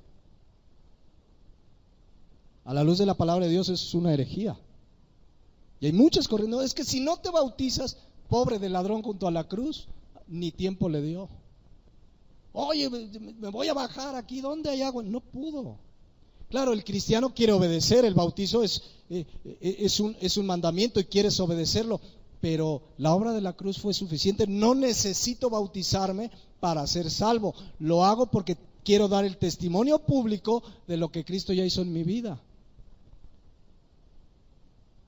A la luz de la palabra de Dios es una herejía. Y hay muchas corrientes, no, es que si no te bautizas, pobre del ladrón junto a la cruz, ni tiempo le dio. Oye, me voy a bajar aquí, ¿dónde hay agua? No pudo. Claro, el cristiano quiere obedecer, el bautizo es un mandamiento y quieres obedecerlo, pero la obra de la cruz fue suficiente. No necesito bautizarme para ser salvo, lo hago porque quiero dar el testimonio público de lo que Cristo ya hizo en mi vida.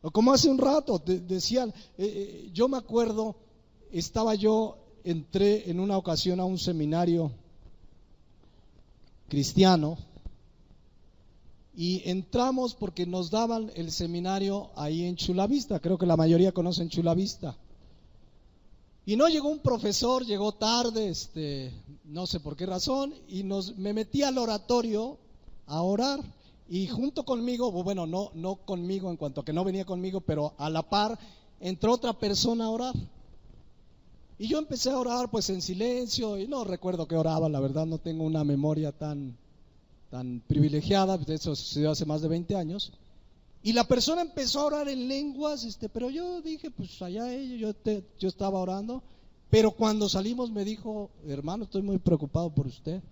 O como hace un rato decían, yo me acuerdo, entré en una ocasión a un seminario cristiano y entramos porque nos daban el seminario ahí en Chulavista, creo que la mayoría conocen Chulavista. Y no llegó un profesor, llegó tarde, no sé por qué razón, y me metí al oratorio a orar. Y junto conmigo, bueno, no conmigo en cuanto a que no venía conmigo, pero a la par entró otra persona a orar. Y yo empecé a orar pues en silencio y no recuerdo qué oraba, la verdad no tengo una memoria tan privilegiada, eso sucedió hace más de 20 años. Y la persona empezó a orar en lenguas, pero yo dije, pues allá ella, yo estaba orando, pero cuando salimos me dijo, hermano, estoy muy preocupado por usted.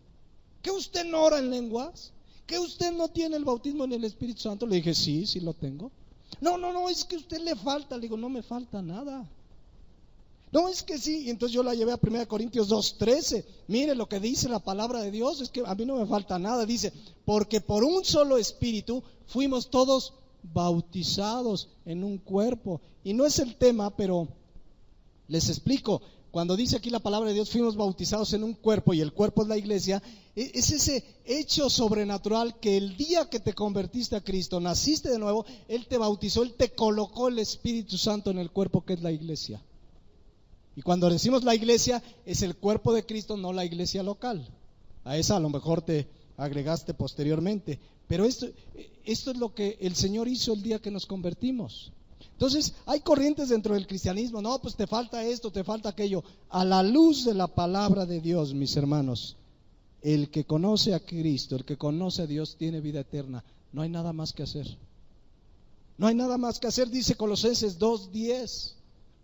¿Que usted no ora en lenguas? ¿Que usted no tiene el bautismo en el Espíritu Santo? Le dije, sí lo tengo. No, es que a usted le falta. Le digo, no me falta nada. No, es que sí. Y entonces yo la llevé a 1 Corintios 2:13. Mire lo que dice la palabra de Dios, es que a mí no me falta nada. Dice, porque por un solo Espíritu fuimos todos bautizados en un cuerpo. Y no es el tema, pero les explico. Cuando dice aquí la palabra de Dios, fuimos bautizados en un cuerpo y el cuerpo es la iglesia, es ese hecho sobrenatural que el día que te convertiste a Cristo, naciste de nuevo, Él te bautizó, Él te colocó el Espíritu Santo en el cuerpo que es la iglesia. Y cuando decimos la iglesia, es el cuerpo de Cristo, no la iglesia local. A esa a lo mejor te agregaste posteriormente. Pero esto es lo que el Señor hizo el día que nos convertimos. Entonces, hay corrientes dentro del cristianismo, no, pues te falta esto, te falta aquello. A la luz de la palabra de Dios, mis hermanos, el que conoce a Cristo, el que conoce a Dios, tiene vida eterna. No hay nada más que hacer. No hay nada más que hacer, dice Colosenses 2:10,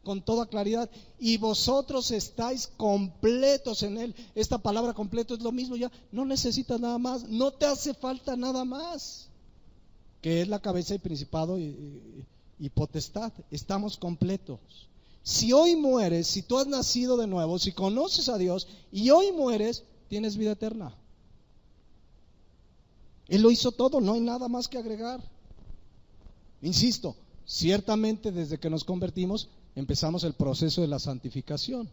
con toda claridad. Y vosotros estáis completos en Él. Esta palabra completo es lo mismo, ya no necesitas nada más, no te hace falta nada más, que es la cabeza y principado y potestad. Estamos completos. Si hoy mueres, si tú has nacido de nuevo, si conoces a Dios y hoy mueres, tienes vida eterna. Él lo hizo todo, no hay nada más que agregar. Insisto, ciertamente desde que nos convertimos empezamos el proceso de la santificación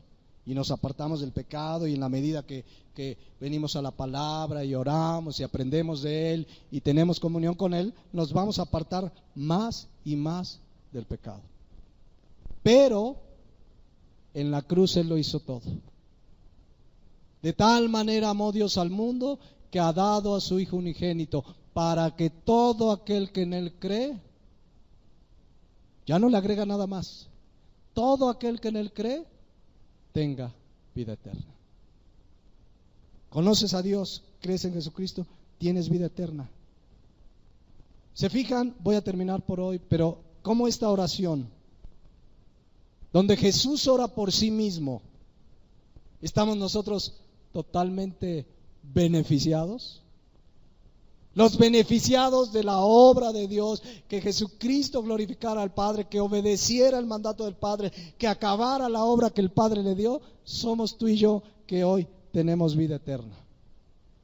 y nos apartamos del pecado, y en la medida que venimos a la palabra y oramos y aprendemos de Él y tenemos comunión con Él, nos vamos a apartar más y más del pecado. Pero en la cruz Él lo hizo todo. De tal manera amó Dios al mundo que ha dado a su Hijo unigénito, para que todo aquel que en Él cree, ya no le agrega nada más, todo aquel que en Él cree tenga vida eterna. ¿Conoces a Dios? ¿Crees en Jesucristo? tienes vida eterna. ¿Se fijan? Voy a terminar por hoy, pero ¿cómo esta oración, donde Jesús ora por sí mismo, estamos nosotros totalmente beneficiados? Los beneficiados de la obra de Dios, que Jesucristo glorificara al Padre, que obedeciera el mandato del Padre, que acabara la obra que el Padre le dio, somos tú y yo que hoy tenemos vida eterna.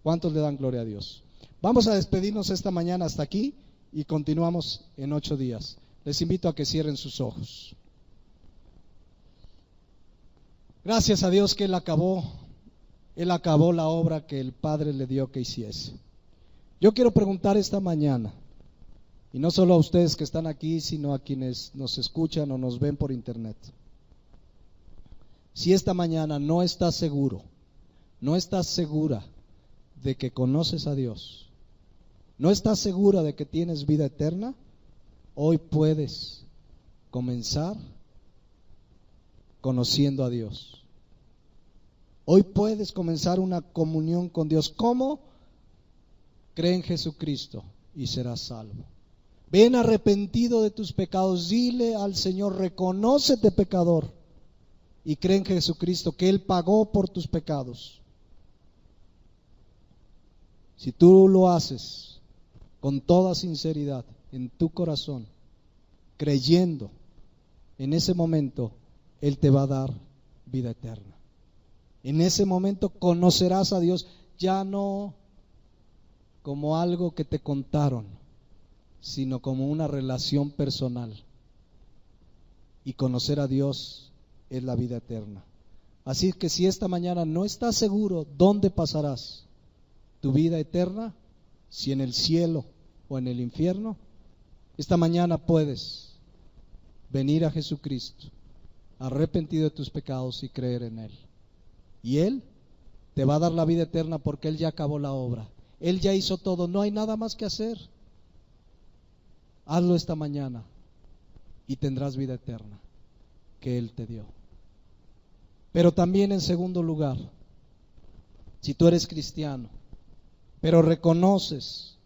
¿Cuántos le dan gloria a Dios? Vamos a despedirnos esta mañana hasta aquí y continuamos en 8 días. Les invito a que cierren sus ojos. Gracias a Dios que Él acabó la obra que el Padre le dio que hiciese. Yo quiero preguntar esta mañana, y no solo a ustedes que están aquí, sino a quienes nos escuchan o nos ven por internet. Si esta mañana no estás seguro, no estás segura de que conoces a Dios, no estás segura de que tienes vida eterna, hoy puedes comenzar conociendo a Dios. Hoy puedes comenzar una comunión con Dios. ¿Cómo? Cree en Jesucristo y serás salvo. Ven arrepentido de tus pecados, dile al Señor, reconócete pecador y cree en Jesucristo, que Él pagó por tus pecados. Si tú lo haces con toda sinceridad en tu corazón, creyendo, en ese momento Él te va a dar vida eterna. En ese momento conocerás a Dios, ya no como algo que te contaron, sino como una relación personal. Y conocer a Dios es la vida eterna. Así que si esta mañana no estás seguro dónde pasarás tu vida eterna, si en el cielo o en el infierno, esta mañana puedes venir a Jesucristo, arrepentido de tus pecados y creer en Él. Y Él te va a dar la vida eterna porque Él ya acabó la obra. Él ya hizo todo, no hay nada más que hacer. Hazlo esta mañana y tendrás vida eterna que Él te dio. Pero también en segundo lugar, si tú eres cristiano, pero reconoces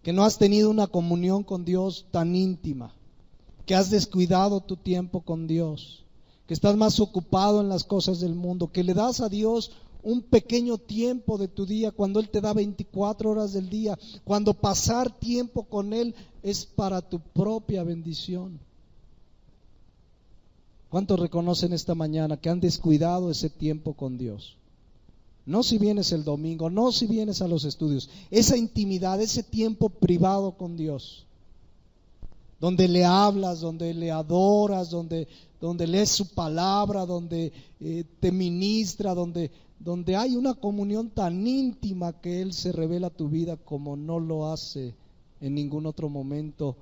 que no has tenido una comunión con Dios tan íntima, que has descuidado tu tiempo con Dios, que estás más ocupado en las cosas del mundo, que le das a Dios un pequeño tiempo de tu día cuando Él te da 24 horas del día, cuando pasar tiempo con Él es para tu propia bendición. ¿Cuántos reconocen esta mañana que han descuidado ese tiempo con Dios? No si vienes el domingo, no si vienes a los estudios, esa intimidad, ese tiempo privado con Dios, donde le hablas, donde le adoras, donde lees su palabra, donde te ministra, donde hay una comunión tan íntima que Él se revela a tu vida como no lo hace en ningún otro momento,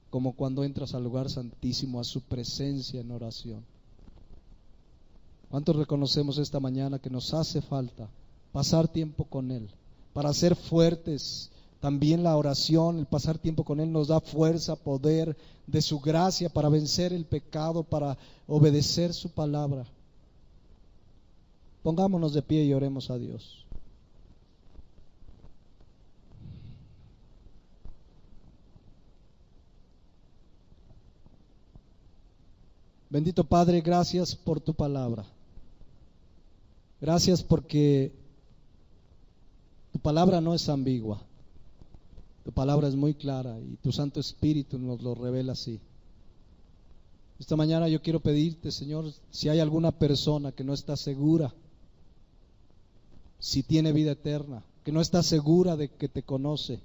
como cuando entras al lugar santísimo, a su presencia en oración. ¿Cuántos reconocemos esta mañana que nos hace falta pasar tiempo con Él para ser fuertes? También la oración, el pasar tiempo con Él nos da fuerza, poder de su gracia para vencer el pecado, para obedecer su palabra. Pongámonos de pie y oremos a Dios. Bendito Padre, gracias por tu palabra. Gracias porque tu palabra no es ambigua. Tu palabra es muy clara y tu Santo Espíritu nos lo revela así. Esta mañana yo quiero pedirte, Señor, si hay alguna persona que no está segura si tiene vida eterna, que no está segura de que te conoce,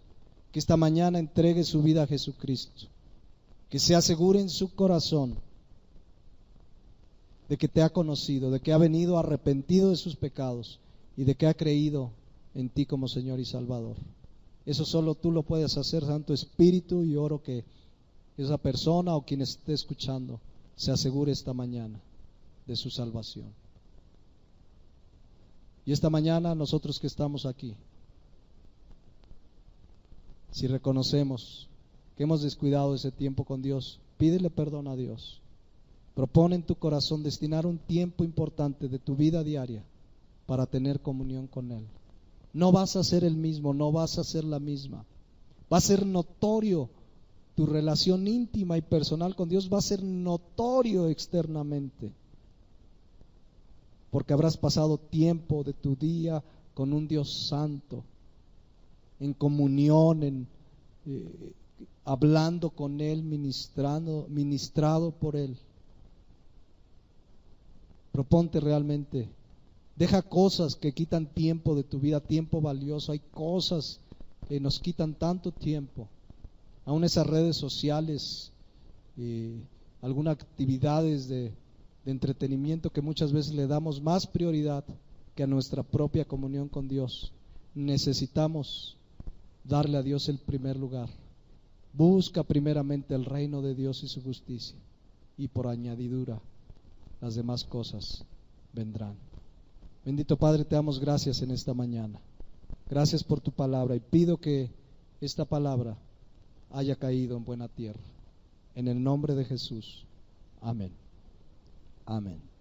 que esta mañana entregue su vida a Jesucristo, que se asegure en su corazón de que te ha conocido, de que ha venido arrepentido de sus pecados y de que ha creído en ti como Señor y Salvador. Eso solo tú lo puedes hacer, Santo Espíritu, y oro que esa persona o quien esté escuchando se asegure esta mañana de su salvación. Y esta mañana nosotros que estamos aquí, si reconocemos que hemos descuidado ese tiempo con Dios, pídele perdón a Dios. Propone en tu corazón destinar un tiempo importante de tu vida diaria para tener comunión con Él. no vas a ser el mismo, no vas a ser la misma. Va a ser notorio tu relación íntima y personal con Dios, va a ser notorio externamente, porque habrás pasado tiempo de tu día con un Dios santo, en comunión, hablando con Él, ministrado por Él. Proponte realmente, deja cosas que quitan tiempo de tu vida, tiempo valioso. Hay cosas que nos quitan tanto tiempo, aún esas redes sociales, algunas actividades de entretenimiento que muchas veces le damos más prioridad que a nuestra propia comunión con Dios. Necesitamos darle a Dios el primer lugar. Busca primeramente el reino de Dios y su justicia, y por añadidura las demás cosas vendrán. Bendito Padre, te damos gracias en esta mañana. Gracias por tu palabra, y pido que esta palabra haya caído en buena tierra. En el nombre de Jesús. Amén. Amén.